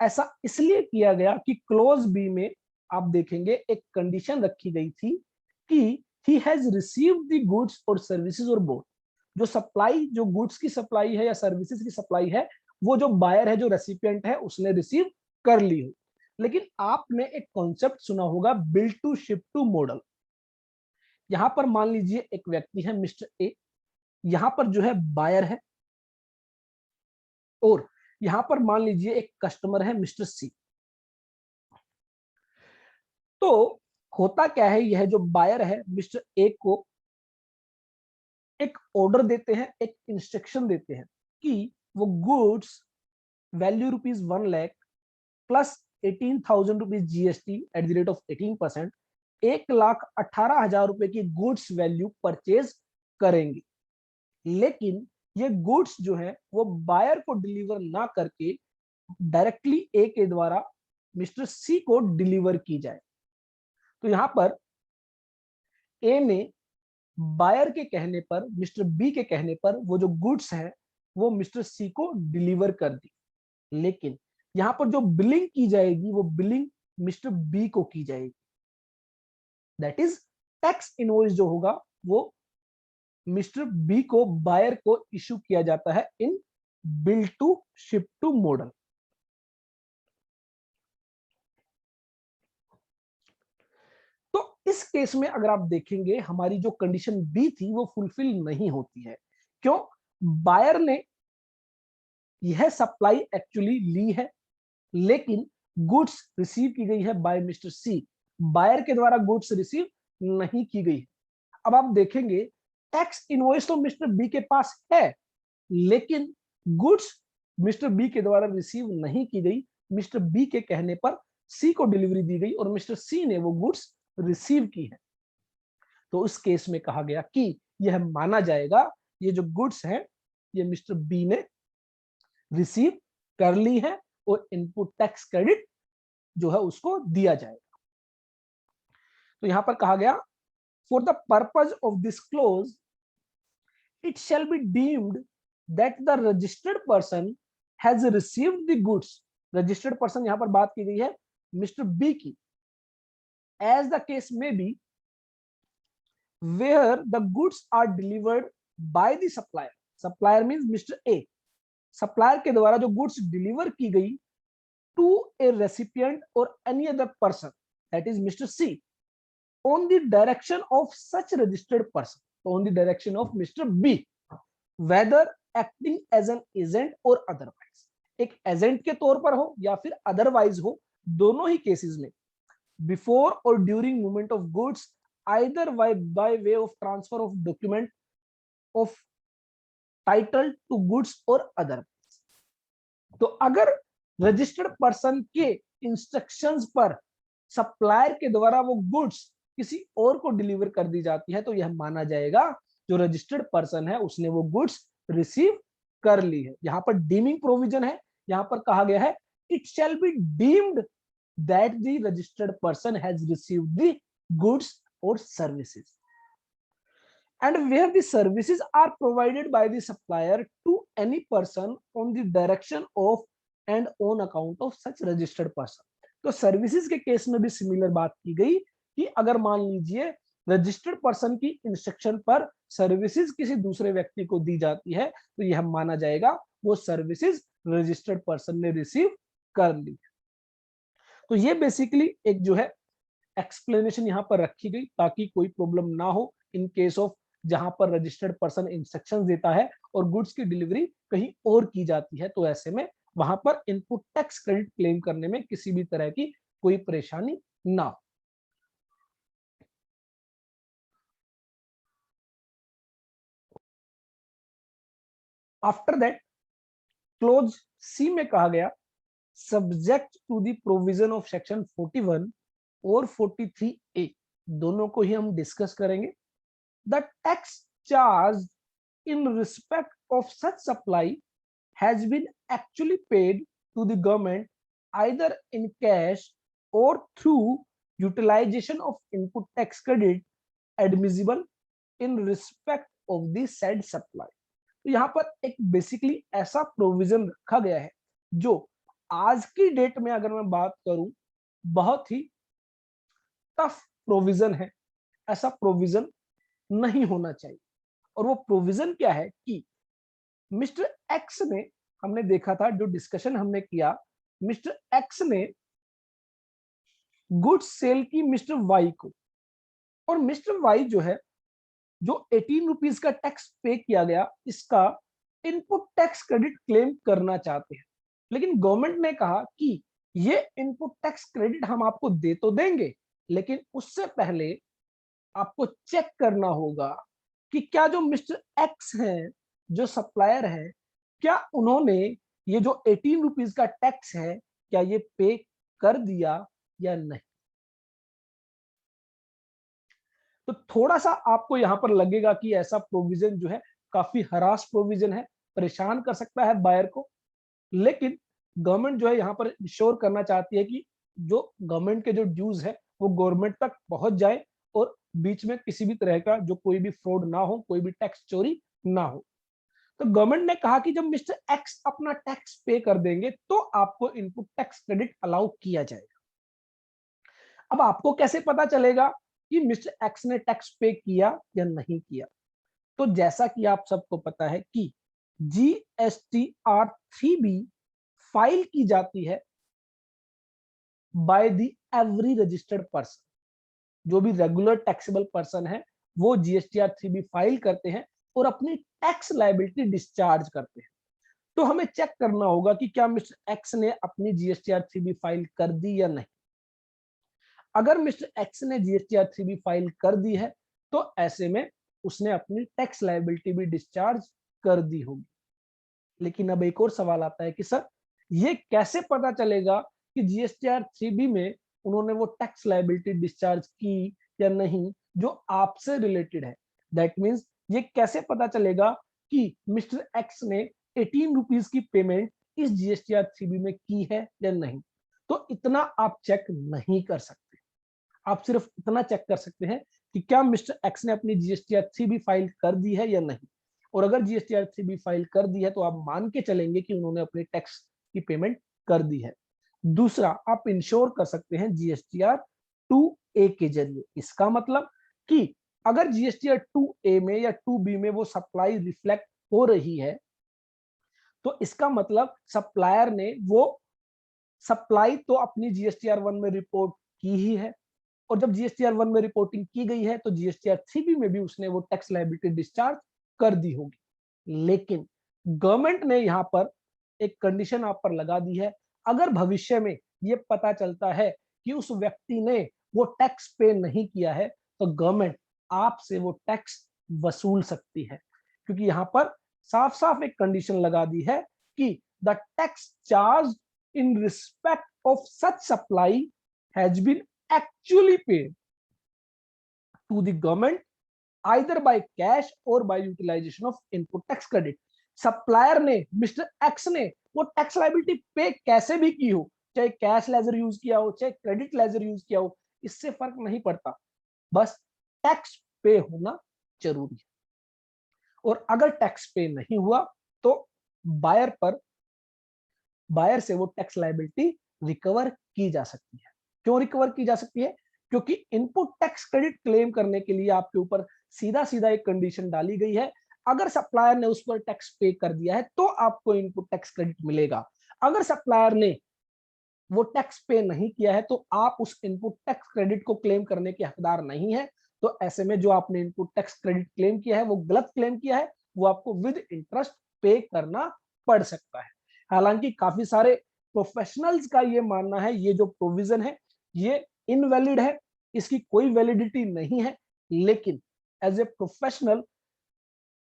ऐसा इसलिए किया गया कि क्लोज बी में आप देखेंगे एक कंडीशन रखी गई थी कि ही has received the goods or services or both. जो सप्लाई, जो गुड्स की सप्लाई है या सर्विसेज की सप्लाई है, वो जो बायर है, जो रेसिपिएंट है, उसने रिसीव कर ली हो। लेकिन आपने एक कॉन्सेप्ट सुना होगा, bill to ship to model. यहां पर मान लीजिए एक व्यक्ति है मिस्टर ए, यहां पर जो है बायर है, और यहां पर मान लीजिए एक कस्टमर है मिस्टर सी। तो होता क्या है, यह जो बायर है मिस्टर ए को एक ऑर्डर देते हैं, एक इंस्ट्रक्शन देते हैं कि वो goods value ₹1,00,000 plus 18,000 rupees GST at the rate of 18%, 1,18,000 रुपए की गुड्स वैल्यू परचेज करेंगे। लेकिन ये गुड्स जो है वो बायर को डिलीवर ना करके डायरेक्टली ए के द्वारा मिस्टर सी को डिलीवर की जाए। तो यहां पर ए ने बायर के कहने पर, मिस्टर बी के कहने पर वो जो गुड्स है वो मिस्टर सी को डिलीवर कर दी। लेकिन यहां पर जो बिलिंग की जाएगी वो बिलिंग मिस्टर बी को की जाएगी। दैट इज टैक्स इनवॉइस जो होगा वो मिस्टर बी को, बायर को इशू किया जाता है in bill to ship to model. तो इस केस में अगर आप देखेंगे हमारी जो कंडीशन बी थी वो फुलफिल नहीं होती है। क्यों? बायर ने यह सप्लाई एक्चुअली ली है, लेकिन गुड्स रिसीव की गई है बाय मिस्टर सी, बायर के द्वारा गुड्स रिसीव नहीं की गई। अब आप देखेंगे टैक्स इनवॉइस तो मिस्टर बी के पास है, लेकिन गुड्स मिस्टर बी के द्वारा रिसीव नहीं की गई। मिस्टर बी के कहने पर सी को डिलीवरी दी गई और मिस्टर सी ने वो गुड्स रिसीव की है। तो उस केस में कहा गया कि यह माना जाएगा ये जो गुड्स हैं ये मिस्टर बी ने रिसीव कर ली है और इनपुट टैक्स क्रेडिट जो है उसको दिया जाएगा। तो यहां पर कहा गया for the purpose of this close it shall be deemed that the registered person has received the goods। registered person यहां पर बात की गई है मिस्टर बी की। as the case may be where the goods are delivered by the supplier। supplier means mister A, supplier के द्वारा जो गुड्स डिलीवर की गई to a recipient or any other person that is mister C on the direction of such registered person, on the direction of Mr. B, whether acting as an agent or otherwise। एक agent के तौर पर हो या फिर otherwise हो, दोनों ही cases में बिफोर और during movement of goods either by way of transfer of document of title to goods और अदरवाइज। तो अगर रजिस्टर्ड पर्सन के इंस्ट्रक्शंस पर सप्लायर के द्वारा वो गुड्स किसी और को डिलीवर कर दी जाती है तो यह माना जाएगा जो रजिस्टर्ड पर्सन है उसने वो गुड्स रिसीव कर ली है। यहां पर डीमिंग प्रोविजन है, यहां पर कहा गया है it shall be deemed that the registered person has received the goods or services and where the services are provided by the supplier to any person on the direction of and on account of such registered person। तो services के case में भी similar बात की गई कि अगर मान लीजिए रजिस्टर्ड पर्सन की इंस्ट्रक्शन पर सर्विसेज किसी दूसरे व्यक्ति को दी जाती है तो यह माना जाएगा वो सर्विसेज रजिस्टर्ड पर्सन ने रिसीव कर ली। तो ये बेसिकली एक जो है एक्सप्लेनेशन यहाँ पर रखी गई ताकि कोई प्रॉब्लम ना हो इन केस ऑफ जहां पर रजिस्टर्ड पर्सन इंस्ट्रक्शंस देता है और गुड्स की डिलीवरी कहीं और की जाती है, तो ऐसे में वहां पर इनपुट टैक्स क्रेडिट क्लेम करने में किसी भी तरह की कोई परेशानी ना हो। आफ्टर दैट क्लोज सी में कहा गया subject to the provision of section 41 और 43A दोनों को ही हम डिस्कस करेंगे। The tax charge in respect of such supply has been actually paid to the government either in cash or through utilization of input tax credit admissible in respect of the said supply। तो यहाँ पर एक basically ऐसा provision रखा गया है जो आज की डेट में अगर मैं बात करूं बहुत ही टफ प्रोविजन है, ऐसा प्रोविजन नहीं होना चाहिए। और वो प्रोविजन क्या है कि मिस्टर एक्स ने, हमने देखा था जो डिस्कशन हमने किया, मिस्टर एक्स ने गुड्स सेल की मिस्टर वाई को, और मिस्टर वाई जो है, जो 18 रुपीज का टैक्स पे किया गया, इसका इनपुट टैक्स क्रेडिट क्लेम करना चाहते हैं। लेकिन गवर्नमेंट ने कहा कि ये इनपुट टैक्स क्रेडिट हम आपको दे तो देंगे, लेकिन उससे पहले आपको चेक करना होगा कि क्या जो मिस्टर एक्स हैं, जो सप्लायर है, क्या उन्होंने ये जो 18 रुपीज का टैक्स है, क्या ये पे कर दिया या नहीं। तो थोड़ा सा आपको यहां पर लगेगा कि ऐसा प्रोविजन जो है काफी हरास प्रोविजन है, परेशान कर सकता है बायर को। लेकिन गवर्नमेंट जो है यहाँ पर इंश्योर करना चाहती है कि जो गवर्नमेंट के जो ड्यूज है वो गवर्नमेंट तक पहुंच जाए और बीच में किसी भी तरह का जो कोई भी फ्रॉड ना हो, कोई भी टैक्स चोरी ना हो। तो गवर्नमेंट ने कहा कि जब मिस्टर एक्स अपना टैक्स पे कर देंगे तो आपको इनपुट टैक्स क्रेडिट अलाउ किया जाएगा। अब आपको कैसे पता चलेगा कि मिस्टर एक्स ने टैक्स पे किया या नहीं किया। तो जैसा कि आप सबको पता है कि GSTR-3B फाइल की जाती है by the every registered person. जो भी रेगुलर टैक्सेबल पर्सन है वो GSTR-3B फाइल करते हैं और अपनी टैक्स लायबिलिटी डिस्चार्ज करते हैं। तो हमें चेक करना होगा कि क्या मिस्टर एक्स ने अपनी GSTR-3B फाइल कर दी या नहीं। अगर मिस्टर एक्स ने GSTR-3B फाइल कर दी है तो ऐसे में उसने अपनी टैक्स लायबिलिटी भी डिस्चार्ज कर दी होगी। लेकिन अब एक और सवाल आता है कि सर ये कैसे पता चलेगा कि GSTR-3B में उन्होंने वो टैक्स लायबिलिटी डिस्चार्ज की या नहीं जो आपसे रिलेटेड है। दैट मीन्स ये कैसे पता चलेगा कि मिस्टर एक्स ने 18 रुपीज की पेमेंट इस GSTR-3B में की है या नहीं। तो इतना आप चेक नहीं कर सकते, आप सिर्फ इतना चेक कर सकते हैं कि क्या मिस्टर एक्स ने अपनी GSTR-3B फाइल कर दी है या नहीं। और अगर GSTR-3B फाइल कर दी है तो आप मान के चलेंगे कि उन्होंने अपने टैक्स की पेमेंट कर दी है। दूसरा, आप इंश्योर कर सकते हैं GSTR-2A के जरिए। इसका मतलब कि अगर GSTR-2A में या 2B में वो सप्लाई रिफ्लेक्ट हो रही है तो इसका मतलब सप्लायर ने वो सप्लाई तो अपनी GSTR-1 में रिपोर्ट की ही है, और जब GSTR-1 में रिपोर्टिंग की गई है तो GSTR-3B में भी उसने वो टैक्स लायबिलिटी डिस्चार्ज कर दी होगी। लेकिन गवर्नमेंट ने यहाँ पर एक कंडीशन आप पर लगा दी है, अगर भविष्य में ये पता चलता है कि उस व्यक्ति ने वो टैक्स पे नहीं किया है तो गवर्नमेंट आपसे वो टैक्स वसूल सकती है। क्योंकि यहाँ पर साफ साफ एक कंडीशन लगा दी है कि the tax charge in respect of such supply has been actually paid to the government either by cash or by utilization of input tax credit। Supplier ने, मिस्टर एक्स ने वो टैक्स लायबिलिटी पे कैसे भी की हो, चाहे कैश लेजर यूज किया हो चाहे क्रेडिट लेजर यूज किया हो, इससे फर्क नहीं पड़ता, बस टैक्स पे होना जरूरी है। और अगर टैक्स पे नहीं हुआ तो बायर से वो टैक्स लायबिलिटी रिकवर की जा सकती है। क्यों रिकवर की जा सकती है? क्योंकि इनपुट टैक्स क्रेडिट क्लेम करने के लिए आपके ऊपर सीधा सीधा एक कंडीशन डाली गई है, अगर सप्लायर ने उस पर टैक्स पे कर दिया है तो आपको इनपुट टैक्स क्रेडिट मिलेगा। अगर सप्लायर ने वो टैक्स पे नहीं किया है तो आप उस इनपुट टैक्स क्रेडिट को क्लेम करने के हकदार नहीं है। तो ऐसे में जो आपने इनपुट टैक्स क्रेडिट क्लेम किया है वो गलत क्लेम किया है, वो आपको विद इंटरेस्ट पे करना पड़ सकता है। हालांकि काफी सारे प्रोफेशनल्स का ये मानना है ये जो प्रोविजन है ये इनवैलिड है, इसकी कोई वैलिडिटी नहीं है। लेकिन एज ए प्रोफेशनल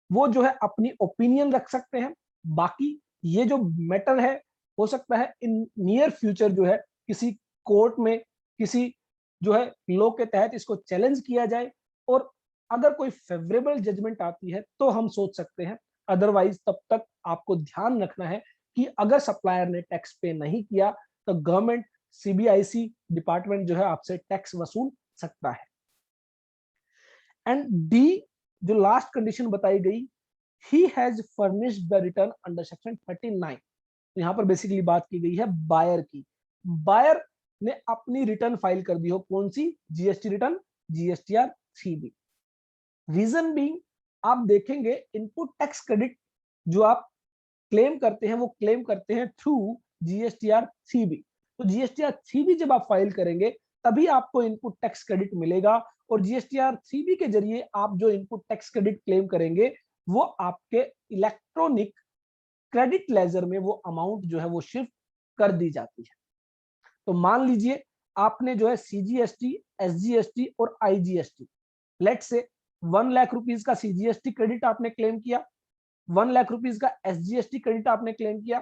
वो जो है अपनी ओपिनियन रख सकते हैं। बाकी ये जो मैटर है हो सकता है इन नियर फ्यूचर जो है किसी कोर्ट में किसी जो है लॉ के तहत इसको चैलेंज किया जाए, और अगर कोई फेवरेबल जजमेंट आती है तो हम सोच सकते हैं। अदरवाइज तब तक आपको ध्यान रखना है कि अगर सप्लायर ने टैक्स पे नहीं किया तो गवर्नमेंट CBIC डिपार्टमेंट जो है आपसे टैक्स वसूल सकता है। एंड डी जो लास्ट कंडीशन बताई गई, he has furnished the return under section 39। तो यहाँ पर बेसिकली बात की गई है बायर की। बायर ने अपनी रिटर्न फाइल कर दी हो, कौन सी? GST return, GSTR 3B। Reason being, आप देखेंगे इनपुट टैक्स क्रेडिट जो आप क्लेम करते हैं वो क्लेम करते हैं थ्रू जीएसटीआर 3B। तो जीएसटीआर 3B जब आप फाइल करेंगे तभी आपको इनपुट टैक्स क्रेडिट मिलेगा, और जीएसटीआर 3B के जरिए आप जो इनपुट टैक्स क्रेडिट क्लेम करेंगे वो आपके इलेक्ट्रॉनिक क्रेडिट लेजर में वो अमाउंट जो है वो शिफ्ट कर दी जाती है। तो मान लीजिए आपने जो है सीजीएसटी, एसजीएसटी और आईजीएसटी, लेट से 1 लाख रुपीस का सीजीएसटी क्रेडिट आपने क्लेम किया, 1 लाख रुपीस का एसजीएसटी क्रेडिट आपने क्लेम किया,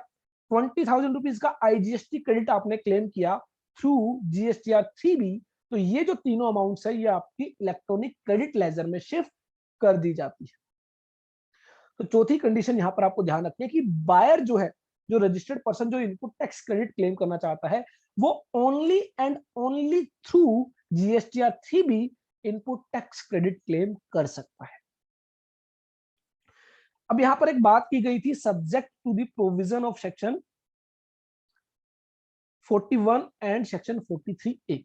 20,000 रुपीस का आईजीएसटी क्रेडिट आपने क्लेम किया थ्रू जीएसटीआर 3B। तो ये जो तीनों अमाउंट्स है ये आपकी इलेक्ट्रॉनिक क्रेडिट लेजर में शिफ्ट कर दी जाती है। तो चौथी कंडीशन यहां पर आपको ध्यान रखनी है कि बायर जो है, जो रजिस्टर्ड पर्सन जो इनपुट टैक्स क्रेडिट क्लेम करना चाहता है, वो only and only through GSTR 3B input tax credit claim कर सकता है। अब यहां पर एक बात की गई थी, subject to the provision of section 41 and section 43A।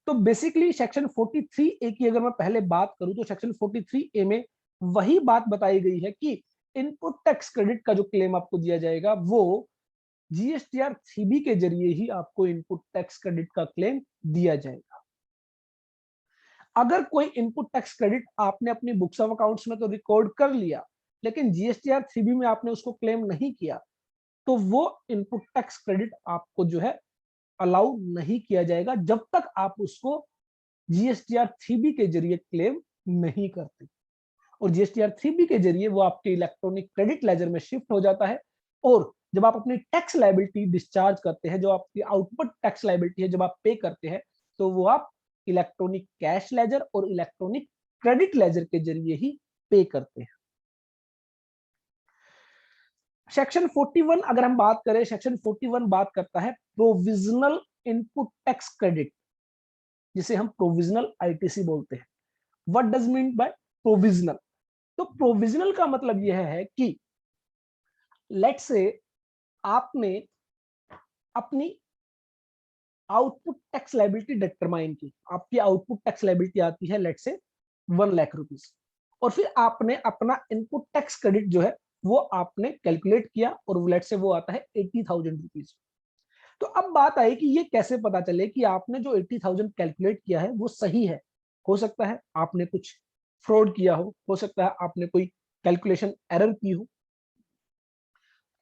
तो बेसिकली सेक्शन 43A की अगर मैं पहले बात करूं तो सेक्शन 43A में वही बात बताई गई है कि इनपुट टैक्स क्रेडिट का जो क्लेम आपको दिया जाएगा वो जीएसटीआर 3B के जरिए ही आपको इनपुट टैक्स क्रेडिट का क्लेम दिया जाएगा। अगर कोई इनपुट टैक्स क्रेडिट आपने अपनी बुक्स ऑफ अकाउंट्स में तो रिकॉर्ड कर लिया, लेकिन जीएसटीआर 3B में आपने उसको क्लेम नहीं किया, तो वो इनपुट टैक्स क्रेडिट आपको जो है अलाउ नहीं किया जाएगा जब तक आप उसको जीएसटीआर 3B के जरिए क्लेम नहीं करते। और जीएसटीआर 3B के जरिए वो आपके इलेक्ट्रॉनिक क्रेडिट लेजर में शिफ्ट हो जाता है, और जब आप अपनी टैक्स लायबिलिटी डिस्चार्ज करते हैं, जो आपकी आउटपुट टैक्स लायबिलिटी है जब आप पे करते हैं, तो वो आप इलेक्ट्रॉनिक कैश लेजर और इलेक्ट्रॉनिक क्रेडिट लेजर के जरिए ही पे करते हैं। सेक्शन 41 अगर हम बात करें, सेक्शन 41 बात करता है प्रोविजनल इनपुट टैक्स क्रेडिट, जिसे हम प्रोविजनल आईटीसी बोलते हैं। What does mean by provisional? तो प्रोविजनल का मतलब यह है कि लेट्स से आपने अपनी आउटपुट टैक्स लायबिलिटी डिटरमाइन की, आपकी आउटपुट टैक्स लायबिलिटी आती है लेट्स से 1 लाख रुपीस, और फिर आपने अपना इनपुट टैक्स क्रेडिट जो है वो आपने कैलकुलेट किया और लेट्स से वो आता है 80,000 रुपीज। तो अब बात आई कि ये कैसे पता चले कि आपने जो 80,000 कैलकुलेट किया है वो सही है? हो सकता है आपने कुछ फ्रॉड किया हो सकता है आपने कोई कैलकुलेशन एरर की हो।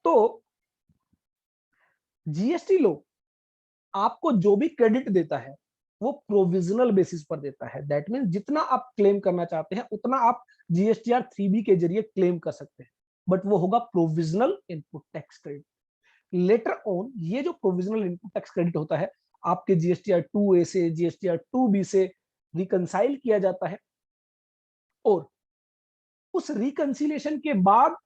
तो जीएसटी लॉ आपको जो भी क्रेडिट देता है वो प्रोविजनल बेसिस पर देता है। दैट मीन जितना आप क्लेम करना चाहते हैं उतना आप जीएसटीआर 3B के जरिए क्लेम कर सकते हैं, बट वो होगा provisional input tax credit. Later on ये जो प्रोविजनल इनपुट टैक्स क्रेडिट होता है आपके जीएसटीआर 2A से जीएसटीआर 2B से रिकंसाइल किया जाता है, और उस रिकंसिलेशन के बाद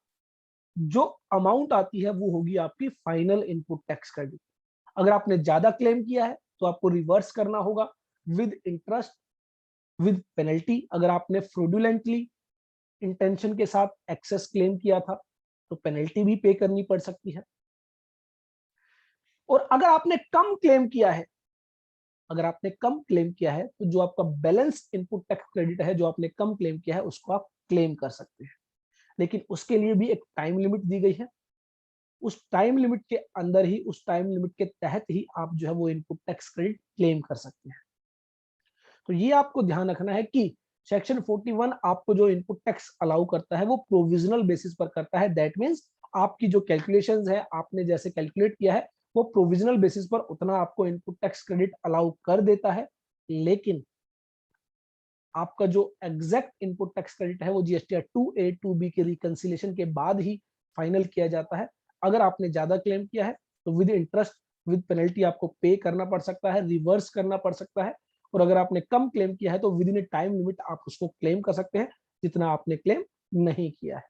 जो अमाउंट आती है वो होगी आपकी फाइनल इनपुट टैक्स क्रेडिट। अगर आपने ज्यादा क्लेम किया है तो आपको रिवर्स करना होगा विद इंटरेस्ट, विद पेनल्टी। अगर आपने फ्रॉडुलेंटली इंटेंशन के साथ एक्सेस क्लेम किया था तो पेनल्टी भी पे करनी पड़ सकती है। और अगर आपने कम क्लेम किया है, अगर आपने कम क्लेम किया है तो जो आपका बैलेंस इनपुट टैक्स क्रेडिट है जो आपने कम क्लेम किया है उसको आप क्लेम कर सकते हैं, लेकिन उसके लिए भी एक टाइम लिमिट दी गई है। उस टाइम लिमिट के अंदर ही, उस टाइम लिमिट के तहत ही आप जो है वो इनपुट टैक्स क्रेडिट क्लेम कर सकते हैं। तो ये आपको ध्यान रखना है कि सेक्शन 41 आपको जो इनपुट टैक्स अलाउ करता है वो प्रोविजनल बेसिस पर करता है। दैट मींस आपकी जो कैलकुलेशंस है आपने जैसे कैलकुलेट किया है वो प्रोविजनल बेसिस पर उतना आपको इनपुट टैक्स क्रेडिट अलाउ कर देता है, लेकिन आपका जो एग्जैक्ट इनपुट टैक्स क्रेडिट है वो जीएसटीआर 2A 2B के रिकंसिलेशन के बाद ही फाइनल किया जाता है। अगर आपने ज्यादा क्लेम किया है तो विद इंटरेस्ट, विद पेनल्टी आपको पे करना पड़ सकता है, रिवर्स करना पड़ सकता है। और अगर आपने कम क्लेम किया है तो with in A time limit आप उसको क्लेम कर सकते हैं जितना आपने क्लेम नहीं किया है।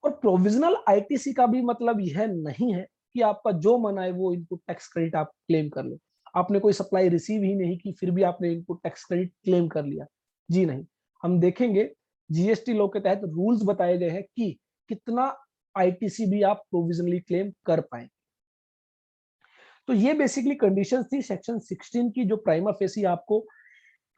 और प्रोविजनल आईटीसी का भी मतलब यह नहीं है कि आपका जो मन आए वो इनपुट टैक्स क्रेडिट आप क्लेम कर लो। आपने कोई सप्लाई रिसीव ही नहीं की फिर भी आपने इनपुट टैक्स क्रेडिट क्लेम कर लिया, जी नहीं। हम देखेंगे जीएसटी लॉ के तहत रूल्स बताए गए हैं कि कितना आईटीसी भी आप प्रोविजनली क्लेम कर पाए। तो ये बेसिकली कंडीशंस थी सेक्शन 16 की, जो प्राइमा फेसी आपको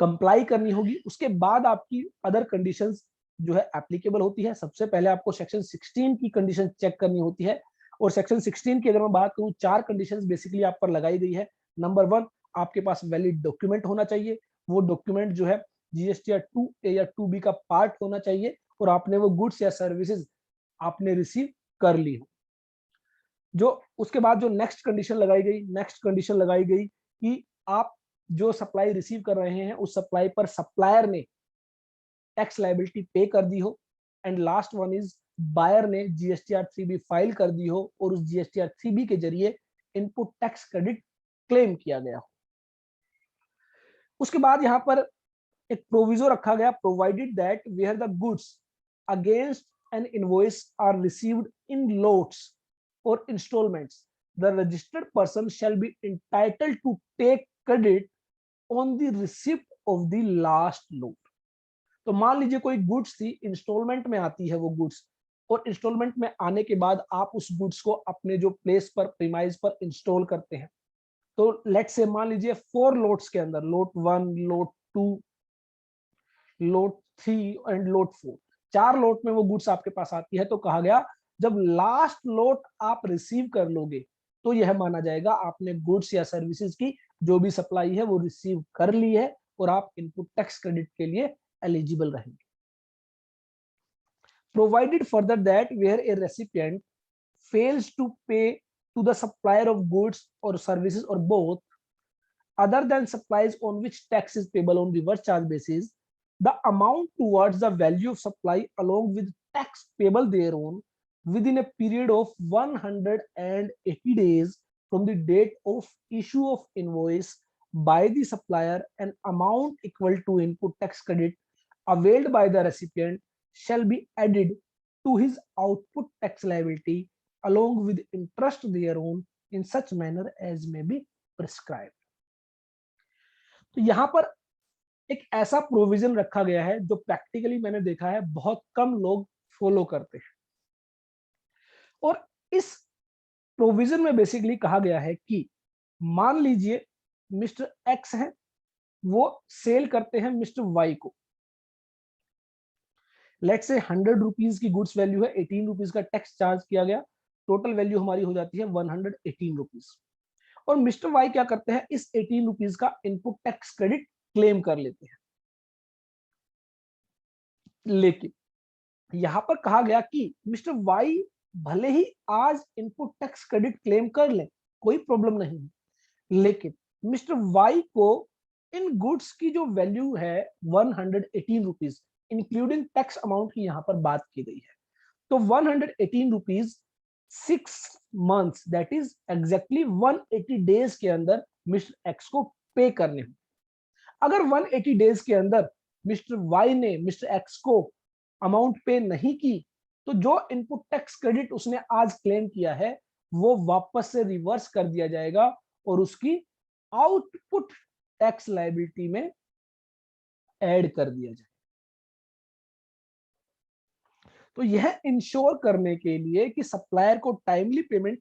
कंप्लाई करनी होगी। उसके बाद आपकी अदर कंडीशंस जो है एप्लीकेबल होती है। सबसे पहले आपको सेक्शन 16 की कंडीशन चेक करनी होती है, और सेक्शन 16 की अगर मैं बात करूं, 4 कंडीशंस बेसिकली आप पर लगाई गई है। नंबर 1, आपके पास वैलिड डॉक्यूमेंट होना चाहिए। वो डॉक्यूमेंट जो है जीएसटीआर 2A या 2B का पार्ट होना चाहिए, और आपने वो गुड्स या सर्विसेज आपने रिसीव कर ली हो। जो उसके बाद जो नेक्स्ट कंडीशन लगाई गई कि आप जो सप्लाई रिसीव कर रहे हैं उस सप्लाई पर सप्लायर ने टैक्स लायबिलिटी पे कर दी हो। And last one is buyer ने जीएसटीआर 3B फाइल कर दी हो, और उस जीएसटीआर 3B के जरिए इनपुट टैक्स क्रेडिट क्लेम किया गया हो। उसके बाद यहाँ पर एक प्रोविजो रखा गया, provided that where the goods against an invoice are received in lots or installments, the registered person shall be entitled to take credit on the receipt of the last lot. तो मान लीजिए कोई goods थी, instalment में आती है वो goods, और इंस्टॉलमेंट में आने के बाद आप उस गुड्स को अपने जो प्लेस पर प्रीमाइज पर इंस्टॉल करते हैं। तो लेट्स से मान लीजिए 4 लोट्स के अंदर, लोट 1, लोट 2, लोट 3 एंड लोट 4, 4 लोट में वो गुड्स आपके पास आती है। तो कहा गया जब लास्ट लोट आप रिसीव कर लोगे तो यह माना जाएगा आपने गुड्स या सर्विसेज की जो भी सप्लाई है वो रिसीव कर ली है, और आप इनपुट टैक्स क्रेडिट के लिए एलिजिबल रहेंगे। Provided further that where a recipient fails to pay to the supplier of goods or services or both other than supplies on which tax is payable on reverse charge basis, the amount towards the value of supply along with tax payable thereon within a period of 180 days from the date of issue of invoice by the supplier, an amount equal to input tax credit availed by the recipient shall be added to his output tax liability along with interest thereon in such manner as may be prescribed. तो यहां पर एक ऐसा provision रखा गया है जो practically मैंने देखा है बहुत कम लोग फॉलो करते हैं। और इस प्रोविजन में बेसिकली कहा गया है कि मान लीजिए मिस्टर एक्स है, वो सेल करते हैं मिस्टर वाई को। लेट्स से 100 रुपीज की गुड्स वैल्यू है, 18 रुपीज का टैक्स चार्ज किया गया, टोटल वैल्यू हमारी हो जाती है 118 रुपीज। और मिस्टर वाई क्या करते हैं, इस 18 रुपीज का इनपुट टैक्स क्रेडिट क्लेम कर लेते हैं। लेकिन यहां पर कहा गया कि मिस्टर वाई भले ही आज इनपुट टैक्स क्रेडिट क्लेम कर ले, कोई प्रॉब्लम नहीं है, लेकिन मिस्टर वाई को इन गुड्स की जो वैल्यू है 118 रुपीज इंक्लूडिंग टैक्स अमाउंट की यहां पर बात की गई है। तो 118 rupees 6 months that is exactly 180 days के अंदर मिस्टर एक्स को पे करने होंगे। अगर 180 डेज के अंदर मिस्टर वाई ने मिस्टर एक्स को अमाउंट पे नहीं की, तो जो इनपुट टैक्स क्रेडिट उसने आज क्लेम किया है वो वापस से रिवर्स कर दिया जाएगा और उसकी आउटपुट टैक्स लायबिलिटी में ऐड कर दिया जाएगा। तो यह इंश्योर करने के लिए कि सप्लायर को टाइमली पेमेंट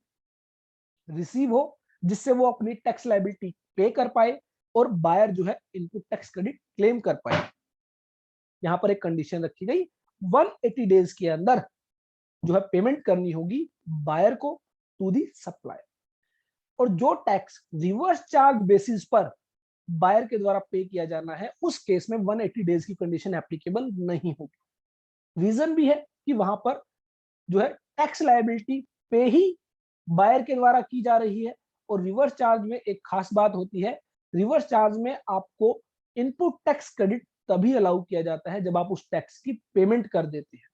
रिसीव हो, जिससे वो अपनी टैक्स लायबिलिटी पे कर पाए और बायर जो है इनपुट टैक्स क्रेडिट क्लेम कर पाए, यहां पर एक कंडीशन रखी गई 180 डेज के अंदर जो है पेमेंट करनी होगी बायर को टू दी सप्लायर। और जो टैक्स रिवर्स चार्ज बेसिस पर बायर के द्वारा पे किया जाना है उस केस में 180 डेज की कंडीशन एप्लीकेबल नहीं होगी। रीजन भी है कि वहां पर जो है टैक्स लायबिलिटी पे ही बायर के द्वारा की जा रही है। और रिवर्स चार्ज में एक खास बात होती है, रिवर्स चार्ज में आपको इनपुट टैक्स क्रेडिट तभी अलाउ किया जाता है जब आप उस टैक्स की पेमेंट कर देते हैं।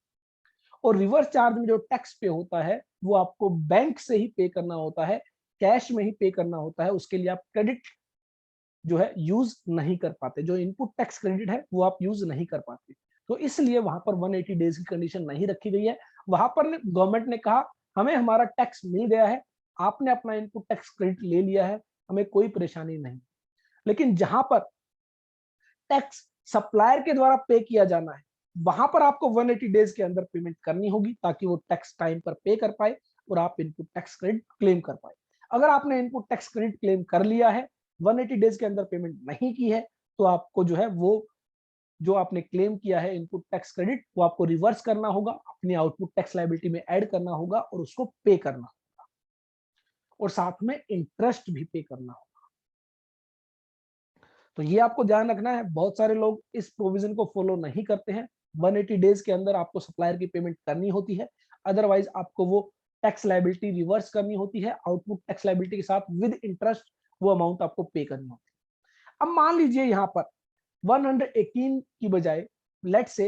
और रिवर्स चार्ज में जो टैक्स पे होता है वो आपको बैंक से ही पे करना होता है, कैश में ही पे करना होता है, उसके लिए आप क्रेडिट जो है यूज नहीं कर पाते, जो इनपुट टैक्स क्रेडिट है वो आप यूज नहीं कर पाते। तो इसलिए वहां पर 180 डेज की कंडीशन नहीं रखी गई है। वहां पर गवर्नमेंट ने कहा हमें हमारा टैक्स मिल गया है, आपने अपना इनपुट टैक्स क्रेडिट ले लिया है, हमें कोई परेशानी नहीं। लेकिन जहां पर टैक्स सप्लायर के द्वारा पे किया जाना है वहां पर आपको 180 डेज के अंदर पेमेंट करनी होगी ताकि वो टैक्स टाइम पर पे कर पाए और आप इनपुट टैक्स क्रेडिट क्लेम कर पाए। अगर आपने इनपुट टैक्स क्रेडिट क्लेम कर लिया है, 180 डेज के अंदर पेमेंट नहीं की है, तो आपको जो है वो जो आपने क्लेम किया है इनपुट टैक्स क्रेडिट, वो आपको रिवर्स करना होगा, अपनी आउटपुट टैक्स लायबिलिटी में ऐड करना होगा और उसको पे करना होगा, और साथ में इंटरेस्ट भी पे करना होगा। तो ये आपको ध्यान रखना है। बहुत सारे लोग इस प्रोविजन को फॉलो नहीं करते हैं। 180 डेज के अंदर आपको सप्लायर की पेमेंट करनी होती है, अदरवाइज आपको वो टैक्स लायबिलिटी रिवर्स करनी होती है, आउटपुट टैक्स लायबिलिटी के साथ विद इंटरेस्ट वो अमाउंट आपको पे करनी होती है। अब मान लीजिए यहाँ पर 118 की बजाय लेट से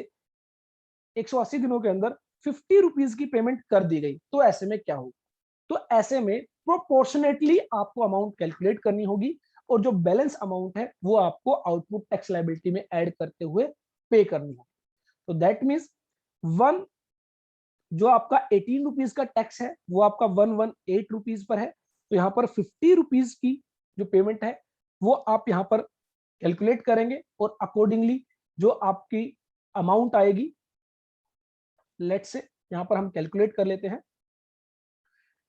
180 दिनों के अंदर 50 रुपीज की पेमेंट कर दी गई, तो ऐसे में क्या होगा? तो ऐसे में प्रोपोर्शनेटली आपको अमाउंट कैलकुलेट करनी होगी, और जो बैलेंस अमाउंट है वो आपको आउटपुट टैक्स लायबिलिटी में ऐड करते हुए पे करनी होगी। तो दैट मींस वन जो आपका 18 रुपीज का टैक्स है वो आपका 118 रुपीज पर है, तो यहाँ पर 50 रुपीज की जो पेमेंट है वो आप यहाँ पर कैलकुलेट करेंगे, और अकॉर्डिंगली जो आपकी अमाउंट आएगी, लेट से यहाँ पर हम कैलकुलेट कर लेते हैं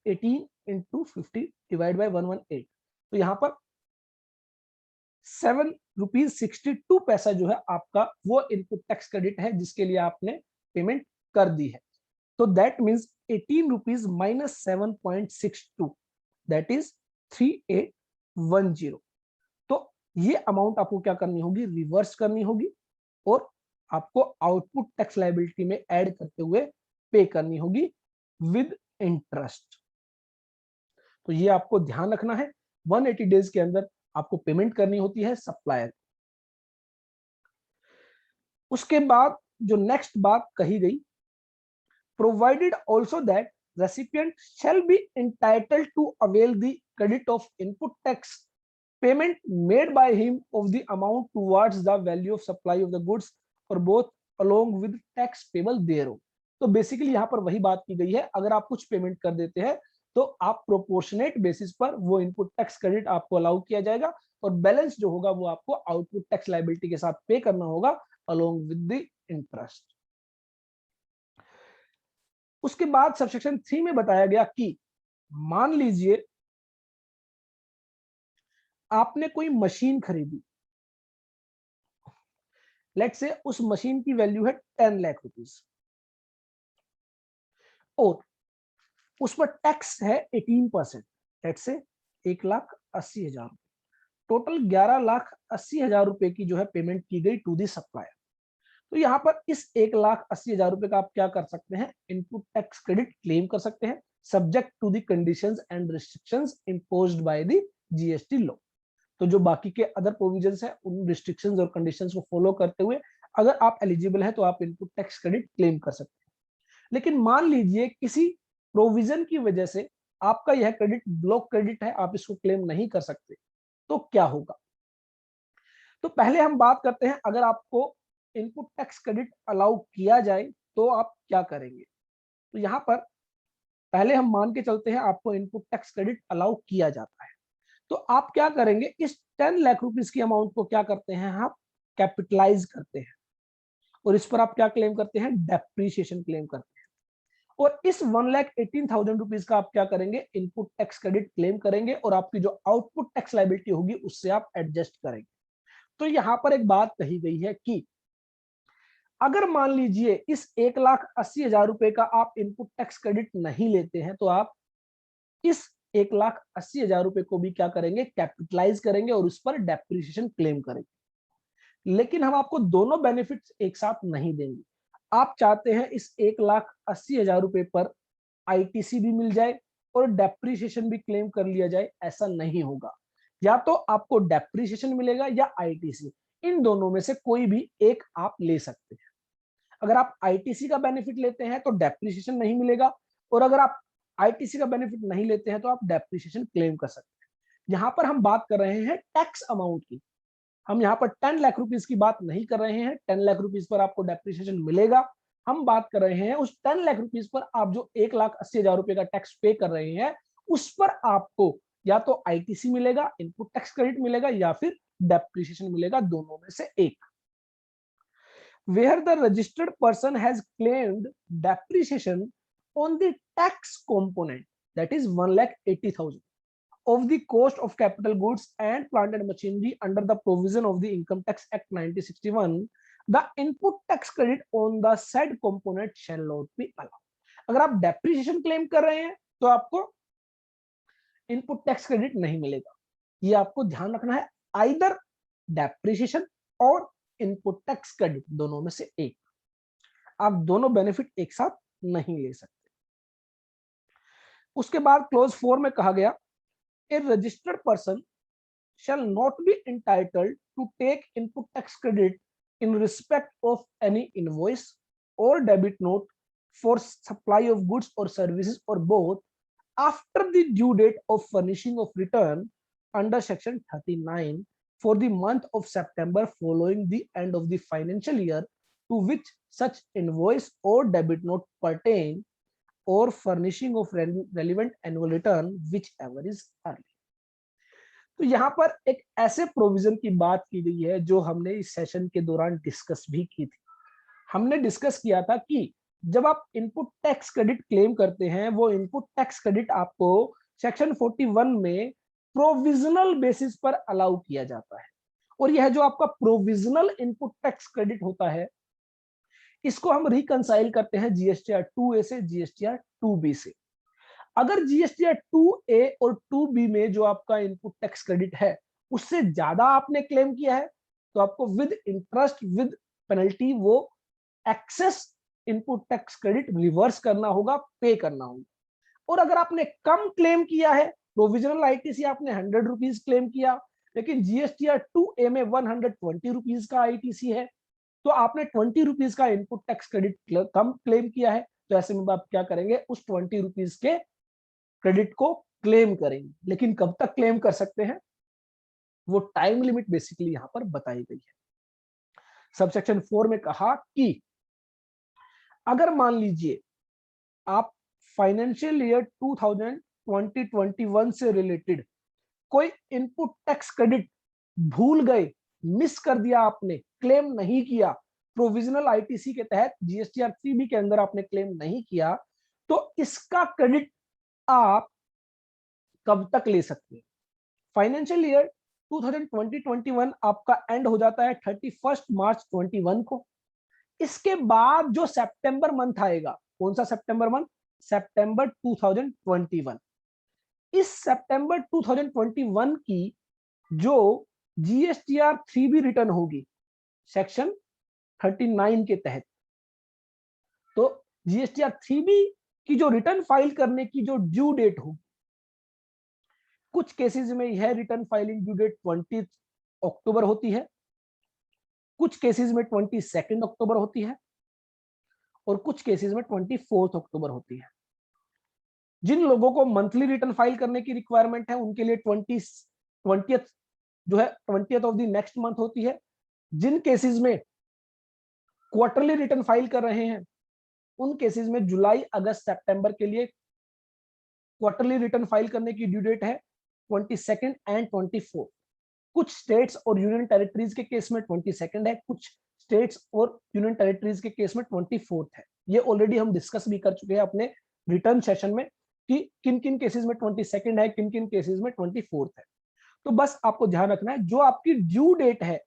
18 इंटू 50 डिवाइड बाई 118, तो यहाँ पर 7 रुपीज 62 पैसा जो है आपका वो इनपुट टैक्स क्रेडिट है जिसके लिए आपने पेमेंट कर दी है। तो that means 18 rupees minus 7.62, that is 3810। तो ये अमाउंट आपको क्या करनी होगी? रिवर्स करनी होगी, और आपको आउटपुट टैक्स लायबिलिटी में ऐड करते हुए पे करनी होगी विद इंटरेस्ट। तो ये आपको ध्यान रखना है, 180 डेज के अंदर आपको पेमेंट करनी होती है सप्लायर। उसके बाद जो नेक्स्ट बात कही गई, provided also that recipient shall be entitled to avail the credit of input tax payment made by him of the amount towards the value of supply of the goods or both along with tax payable thereon. तो basically यहाँ पर वही बात की गई है, अगर आप कुछ पेमेंट कर देते हैं तो आप प्रोपोर्शनेट बेसिस पर वो इनपुट टैक्स क्रेडिट आपको अलाउ किया जाएगा, और बैलेंस जो होगा वो आपको आउटपुट टैक्स लायबिलिटी के साथ पे करना होगा अलोंग विद द इंटरेस्ट। उसके बाद सबसेक्शन 3 में बताया गया कि मान लीजिए आपने कोई मशीन खरीदी, लेट से उस मशीन की वैल्यू है 10 लाख रुपीज, और उस पर टैक्स है 18%, लेट से 1,80,000, टोटल 11,80,000 रुपए की जो है पेमेंट की गई टू दी सप्लायर। तो यहाँ पर इस 1,80,000 रुपए का आप क्या कर सकते हैं? इनपुट टैक्स क्रेडिट क्लेम कर सकते हैं, subject to the conditions and restrictions imposed by the GST law. तो जो बाकी के अदर प्रोविजंस है उन रिस्ट्रिक्शंस और कंडीशंस को फॉलो करते हुए अगर आप एलिजिबल है तो आप इनपुट टैक्स क्रेडिट क्लेम कर सकते हैं। लेकिन मान लीजिए किसी प्रोविजन की वजह से आपका यह क्रेडिट ब्लॉक क्रेडिट है, आप इसको क्लेम नहीं कर सकते, तो क्या होगा? तो पहले हम बात करते हैं, अगर आपको इनपुट टैक्स क्रेडिट अलाउ किया जाए तो आप क्या करेंगे। तो यहाँ पर पहले हम मान के चलते हैं आपको इनपुट टैक्स क्रेडिट अलाउ किया जाता है, तो आप क्या करेंगे? इस 10 लाख रुपीस की अमाउंट को क्या करते हैं? आप कैपिटलाइज करते हैं, और इस पर आप क्या क्लेम करते हैं? डेप्रीशिएशन क्लेम करते हैं। और इस 1,18,000 रुपीज का आप क्या करेंगे? इनपुट टैक्स क्रेडिट क्लेम करेंगे, और आपकी जो आउटपुट टैक्स लायबिलिटी होगी उससे आप एडजस्ट करेंगे। तो यहां पर एक बात कही गई है कि अगर मान लीजिए इस 1,80,000 रुपए का आप इनपुट टैक्स क्रेडिट नहीं लेते हैं, तो आप इस 1,80,000 रुपए को भी क्या करेंगे? कैपिटलाइज करेंगे, और उस पर डेप्रिसिएशन क्लेम करेंगे। लेकिन हम आपको दोनों बेनिफिट्स एक साथ नहीं देंगे। आप चाहते हैं इस 1,80,000 रुपए पर आईटीसी भी मिल जाए और डेप्रिसिएशन भी क्लेम कर लिया जाए, ऐसा नहीं होगा। या तो आपको डेप्रिसिएशन मिलेगा या आईटीसी, इन दोनों में से कोई भी एक आप ले सकते हैं। अगर आप आईटीसी का बेनिफिट लेते हैं तो डेप्रिसिएशन नहीं मिलेगा, और अगर आप आईटीसी का बेनिफिट नहीं लेते हैं तो आप डेप्रिसिएशन क्लेम कर सकते हैं। यहां पर हम बात कर रहे हैं टैक्स अमाउंट की, हम यहाँ पर 10 लाख रुपीस की बात नहीं कर रहे हैं। 10 लाख रुपीस पर आपको डेप्रिसिएशन मिलेगा, हम बात कर रहे हैं उस 10 लाख रुपीस पर आप जो 1,80,000 रुपए का टैक्स पे कर रहे हैं, उस पर आपको या तो आईटीसी मिलेगा, इनपुट टैक्स क्रेडिट मिलेगा, या फिर डेप्रिसिएशन मिलेगा, दोनों में से एक। Where the registered person has claimed depreciation on the tax component, that is 1,80,000, of the cost of capital goods and plant and machinery under the provision of the Income Tax Act 1961, the input tax credit on the said component shall not be allowed. अगर आप depreciation claim कर रहे हैं तो आपको input tax credit नहीं मिलेगा। ये आपको ध्यान रखना है, आइदर डेप्रिसिएशन और इनपुट टैक्स क्रेडिट दोनों में से एक, आप दोनों बेनिफिट एक साथ नहीं ले सकते। उसके बाद क्लोज 4 में कहा गया, a registered person shall not be entitled to take input tax credit in respect of any invoice or debit note for supply of goods or services or both after the due date of furnishing of return under section 39 for the month of September following the end of the financial year to which such invoice or debit note pertain, or furnishing of relevant annual return whichever is early। तो यहाँ पर एक ऐसे provision की बात की गई है जो हमने इस सेशन के दौरान डिस्कस भी की थी। हमने डिस्कस किया था कि जब आप इनपुट टैक्स क्रेडिट क्लेम करते हैं, वो इनपुट टैक्स क्रेडिट आपको सेक्शन 41 में प्रोविजनल बेसिस पर अलाउ किया जाता है। और यह जो आपका प्रोविजनल इनपुट टैक्स क्रेडिट होता है, इसको हम रिकंसाइल करते हैं जीएसटीआर 2A से जीएसटीआर 2B से। अगर जीएसटीआर 2A और 2B में जो आपका इनपुट टैक्स क्रेडिट है उससे ज्यादा आपने क्लेम किया है तो आपको विद इंटरेस्ट विद पेनल्टी वो excess input tax credit reverse करना होगा, पे करना होगा। और अगर आपने कम क्लेम किया है, प्रोविजनल आईटीसी आपने 100 रुपीज क्लेम किया, लेकिन जीएसटीआर 2A में 120 रुपीज का आईटीसी है, तो आपने 20 रुपीज का इनपुट टैक्स क्रेडिट कम क्लेम किया है, तो ऐसे में आप क्या करेंगे, उस 20 रुपीज के क्रेडिट को क्लेम करेंगे। लेकिन कब तक क्लेम कर सकते हैं, वो टाइम लिमिट बेसिकली यहां पर बताई गई है। सबसेक्शन 4 में कहा कि अगर मान लीजिए आप फाइनेंशियल ईयर 2020-21 से रिलेटेड कोई इनपुट टैक्स क्रेडिट भूल गए, मिस कर दिया, आपने क्लेम नहीं किया, प्रोविजनल आईटीसी के तहत जीएसटीआर 3B के अंदर आपने क्लेम नहीं किया, तो इसका क्रेडिट आप कब तक ले सकते हैं। फाइनेंशियल ईयर 2020-21 आपका एंड हो जाता है 31 मार्च 21 को। इसके बाद जो सितंबर मंथ आएगा, कौन सा सितंबर मंथ, सितंबर 2021, इस सितंबर 2021 की जो जीएसटीआर 3B रिटर्न होगी सेक्शन 39 के तहत, तो जीएसटीआर 3B की जो रिटर्न फाइल करने की जो ड्यू डेट होगी, कुछ केसेस में यह रिटर्न फाइलिंग ड्यू डेट 20 अक्टूबर होती है, कुछ केसेस में 22 अक्टूबर होती है, और कुछ केसेस में 24 अक्टूबर होती है। जिन लोगों को मंथली रिटर्न फाइल करने की रिक्वायरमेंट है उनके लिए 20th जो है 20th of the next month होती है। जिन केसेस में क्वार्टरली रिटर्न फाइल कर रहे हैं उन केसेस में जुलाई, अगस्त, सितंबर के लिए क्वार्टरली रिटर्न फाइल करने की ड्यू डेट है 22 एंड 24। कुछ स्टेट्स और यूनियन टेरिटरीज के केस में 22 है, कुछ स्टेट्स और यूनियन टेरिटरीज के केस में 24 है। ये ऑलरेडी हम डिस्कस भी कर चुके हैं अपने रिटर्न सेशन में कि किन किन केसेस में 22 है, किन किन केसेस में 24 है। तो बस आपको ध्यान रखना है, जो आपकी ड्यू डेट है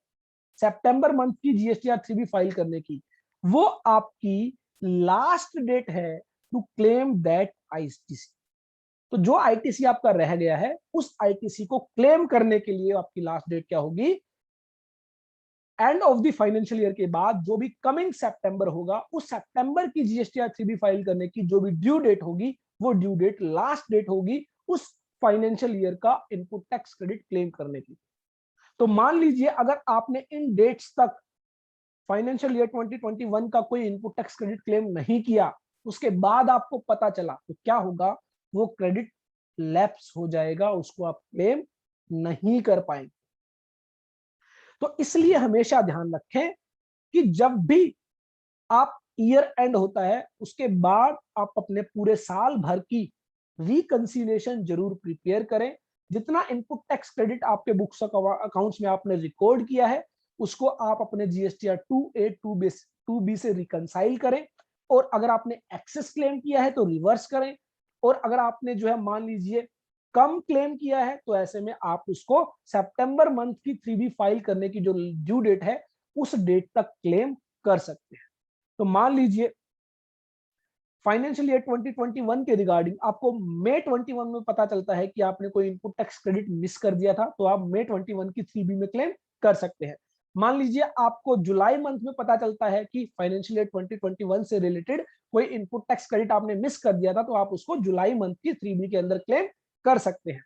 सितंबर मंथ की जीएसटीआर 3B फाइल करने की, वो आपकी लास्ट डेट है टू क्लेम दैट आईटीसी। तो जो आईटीसी आपका रह गया है, उस आईटीसी को क्लेम करने के लिए आपकी लास्ट डेट क्या होगी, end of the financial year के बाद जो भी कमिंग सितंबर होगा, उस सितंबर की जीएसटीआर 3B फाइल करने की जो भी ड्यू डेट होगी, वो ड्यू डेट लास्ट डेट होगी उस फाइनेंशियल ईयर का इनपुट टैक्स क्रेडिट क्लेम करने की। तो मान लीजिए अगर आपने इन डेट्स तक फाइनेंशियल ईयर 2021 का कोई इनपुट टैक्स क्रेडिट क्लेम नहीं किया, उसके बाद आपको पता चला, तो क्या होगा, वो क्रेडिट लैप्स हो जाएगा, उसको आप क्लेम नहीं कर पाएंगे। तो इसलिए हमेशा ध्यान रखें कि जब भी आप ईयर एंड होता है उसके बाद आप अपने पूरे साल भर की रिकंसिलिएशन जरूर प्रिपेयर करें। जितना इनपुट टैक्स क्रेडिट आपके बुक्स अकाउंट्स में आपने रिकॉर्ड किया है उसको आप अपने जीएसटीआर 2A 2B से रिकंसाइल करें, और अगर आपने एक्सेस क्लेम किया है तो रिवर्स करें, और अगर आपने जो है मान लीजिए कम क्लेम किया है तो ऐसे में आप उसको सितंबर मंथ की 3B फाइल करने की जो ड्यू डेट है उस डेट तक क्लेम कर सकते हैं। तो मान लीजिए फाइनेंशियल ईयर 2021 के रिगार्डिंग आपको मई 21 में पता चलता है कि आपने कोई इनपुट टैक्स क्रेडिट मिस कर दिया था, तो आप मई 21 की 3B में क्लेम कर सकते हैं। मान लीजिए आपको जुलाई मंथ में पता चलता है कि फाइनेंशियल ईयर 2021 से रिलेटेड कोई इनपुट टैक्स क्रेडिट आपने मिस कर दिया था, तो आप उसको जुलाई मंथ की 3B के अंदर क्लेम कर सकते हैं।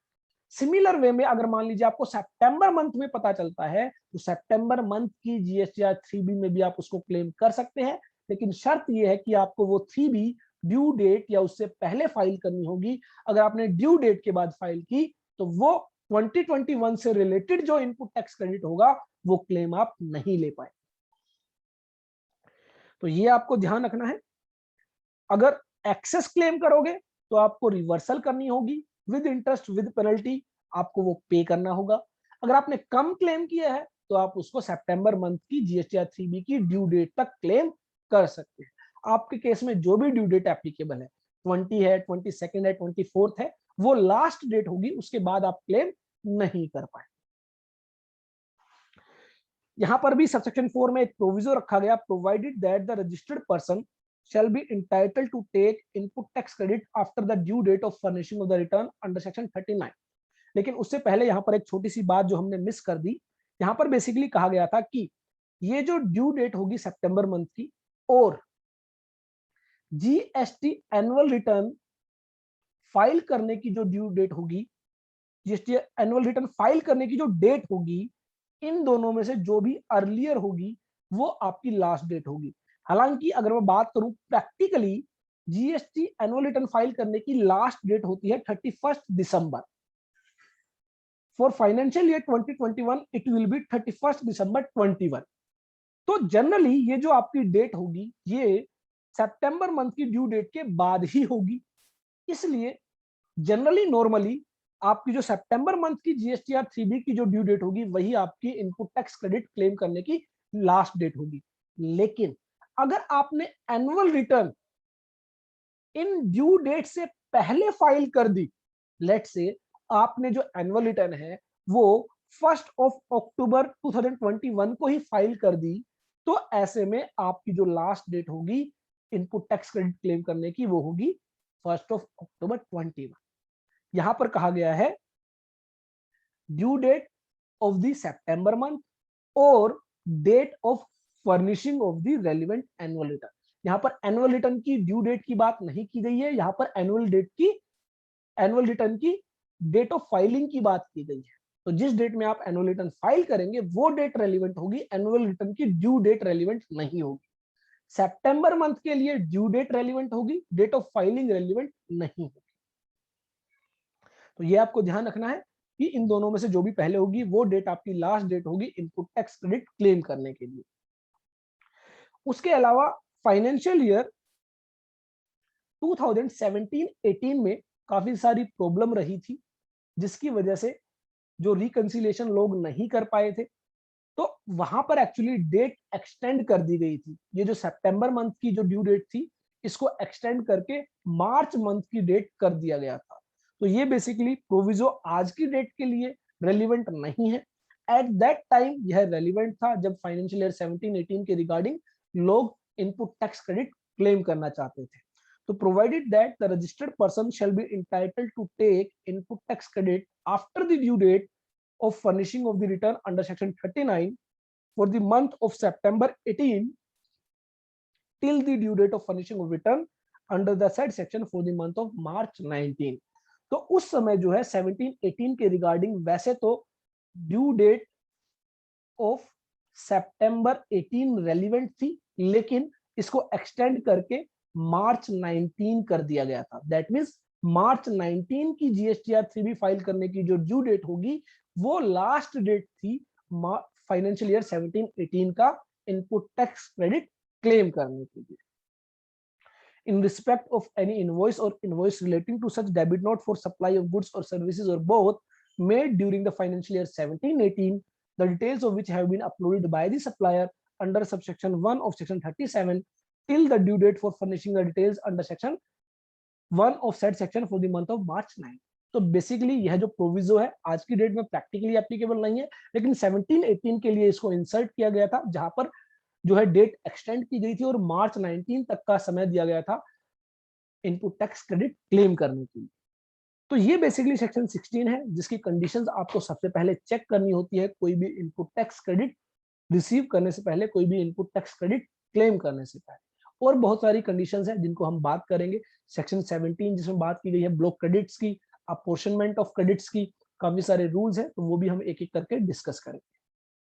सिमिलर वे में अगर मान लीजिए आपको सितंबर मंथ में पता चलता है तो सितंबर मंथ की जीएसटीआर 3B में भी आप उसको क्लेम कर सकते हैं, लेकिन शर्त यह है कि आपको वो 3B ड्यू डेट या उससे पहले फाइल करनी होगी। अगर आपने ड्यू डेट के बाद फाइल की तो वो 2021 से रिलेटेड जो इनपुट टैक्स क्रेडिट होगा वो क्लेम आप नहीं ले पाए। तो ये आपको ध्यान रखना है। अगर एक्सेस क्लेम करोगे तो आपको रिवर्सल करनी होगी विद इंटरेस्ट विद पेनल्टी, आपको वो पे करना होगा। अगर आपने कम क्लेम किया है तो आप उसको सितंबर मंथ की जीएसटीआर 3B की ड्यू डेट तक क्लेम कर सकते हैं। आपके केस में जो भी ड्यू डेट एप्लीकेबल है, 20 है, 22 है, 24 है, वो लास्ट डेट होगी, उसके बाद आप क्लेम नहीं कर पाए। यहां पर भी सबसेक्शन 4 में एक प्रोविजो रखा गया, provided that the registered person shall be entitled to take input tax credit after the due date of furnishing of the return under section 39। लेकिन उससे पहले यहां पर एक छोटी सी बात जो हमने मिस कर दी। यहां पर बेसिकली कहा गया था कि ये जो ड्यू डेट होगी सितंबर मंथ की और जीएसटी एनुअल रिटर्न फाइल करने की जो ड्यू डेट होगी, जीएसटी एनुअल रिटर्न फाइल करने की जो डेट होगी, इन दोनों में से जो भी अर्लियर होगी वो आपकी लास्ट डेट होगी। हालांकि अगर मैं बात करूं practically GST annual return file करने की लास्ट डेट होती है 31 दिसंबर। For financial year 2021 it will be 31 December 21। तो जनरली ये जो आपकी डेट होगी ये सितंबर मंथ की ड्यू डेट के बाद ही होगी। इसलिए जनरली नॉर्मली आपकी जो सितंबर मंथ की जीएसटीआर 3B की जो ड्यू डेट होगी वही आपकी इनपुट टैक्स क्रेडिट क्लेम करने की लास्ट डेट होगी। लेकिन अगर आपने एनुअल रिटर्न इन ड्यू डेट से पहले फाइल कर दी, लेट से आपने जो एनुअल रिटर्न है वो 1 अक्टूबर 2021 को ही फाइल कर दी, तो ऐसे में आपकी जो लास्ट डेट होगी इनपुट टैक्स क्रेडिट क्लेम करने की वो होगी 1 अक्टूबर 21। यहां पर कहा गया है due date of the September month or date of furnishing of the relevant annual return. यहां पर एनुअल रिटर्न की ड्यू डेट की बात नहीं की गई है, यहां पर एनुअल रिटर्न की डेट ऑफ फाइलिंग की बात की गई है। तो जिस डेट में आप एनुअल रिटर्न फाइल करेंगे वो डेट रेलिवेंट होगी, एनुअल रिटर्न की ड्यू डेट रेलिवेंट नहीं होगी। सितंबर मंथ के लिए ड्यू डेट रेलिवेंट होगी, डेट ऑफ फाइलिंग रेलिवेंट नहीं होगी। तो ये आपको ध्यान रखना है कि इन दोनों में से जो भी पहले होगी वो डेट आपकी लास्ट डेट होगी इनपुट टैक्स क्रेडिट क्लेम करने के लिए। उसके अलावा फाइनेंशियल ईयर 2017-18 में काफी सारी प्रॉब्लम रही थी जिसकी वजह से जो रिकंसिलिएशन लोग नहीं कर पाए थे, तो वहां पर एक्चुअली डेट एक्सटेंड कर दी गई थी। ये जो सितंबर मंथ की जो ड्यू डेट थी इसको एक्सटेंड करके मार्च मंथ की डेट कर दिया गया था। तो ये बेसिकली प्रोविजो आज की डेट के लिए रेलिवेंट नहीं है, एट दैट टाइम यह रेलिवेंट था जब फाइनेंशियल ईयर 17-18 के रिगार्डिंग लोग इनपुट टैक्स क्रेडिट क्लेम करना चाहते थे। तो provided that the registered person shall be entitled to take input tax credit after the due date of furnishing of the return under section 39 for the month of September 18 till the due date of furnishing of return under the said section for the month of March 19। तो उस समय जो है 17-18 के regarding वैसे तो due date of सितंबर 18 relevant थी, लेकिन इसको एक्सटेंड करके मार्च 19 कर दिया गया था। दैट मींस मार्च 19 की जीएसटीआर 3B फाइल करने की जो ड्यू डेट होगी वो लास्ट डेट थी फाइनेंशियल ईयर 17-18 का इनपुट टैक्स क्रेडिट क्लेम करने के लिए। In respect of any invoice or invoice relating to such debit note for supply of goods or services or both made during the financial year 17-18, the details of which have been uploaded by the supplier under subsection 1 of section 37 till the due date for furnishing the details under section 1 of said section for the month of March 9। तो basically यह जो proviso है आज की date में practically applicable नहीं है, लेकिन 17-18 के लिए इसको इंसर्ट किया गया था, जहां पर जो है डेट एक्सटेंड की गई थी और मार्च 19 तक का समय दिया गया था इनपुट टैक्स क्रेडिट क्लेम करने के लिए। तो ये बेसिकली सेक्शन 16 है, जिसकी कंडीशंस आपको सबसे पहले चेक करनी होती है कोई भी इनपुट टैक्स क्रेडिट रिसीव करने से पहले, कोई भी इनपुट टैक्स क्रेडिट क्लेम करने से पहले। और बहुत सारी कंडीशंस हैं जिनको हम बात करेंगे। सेक्शन 17 जिसमें बात की गई है ब्लॉक क्रेडिट्स की, अपोर्शनमेंट ऑफ क्रेडिट्स की, काफी सारे रूल्स हैं, तो वो भी हम एक एक करके डिस्कस करेंगे।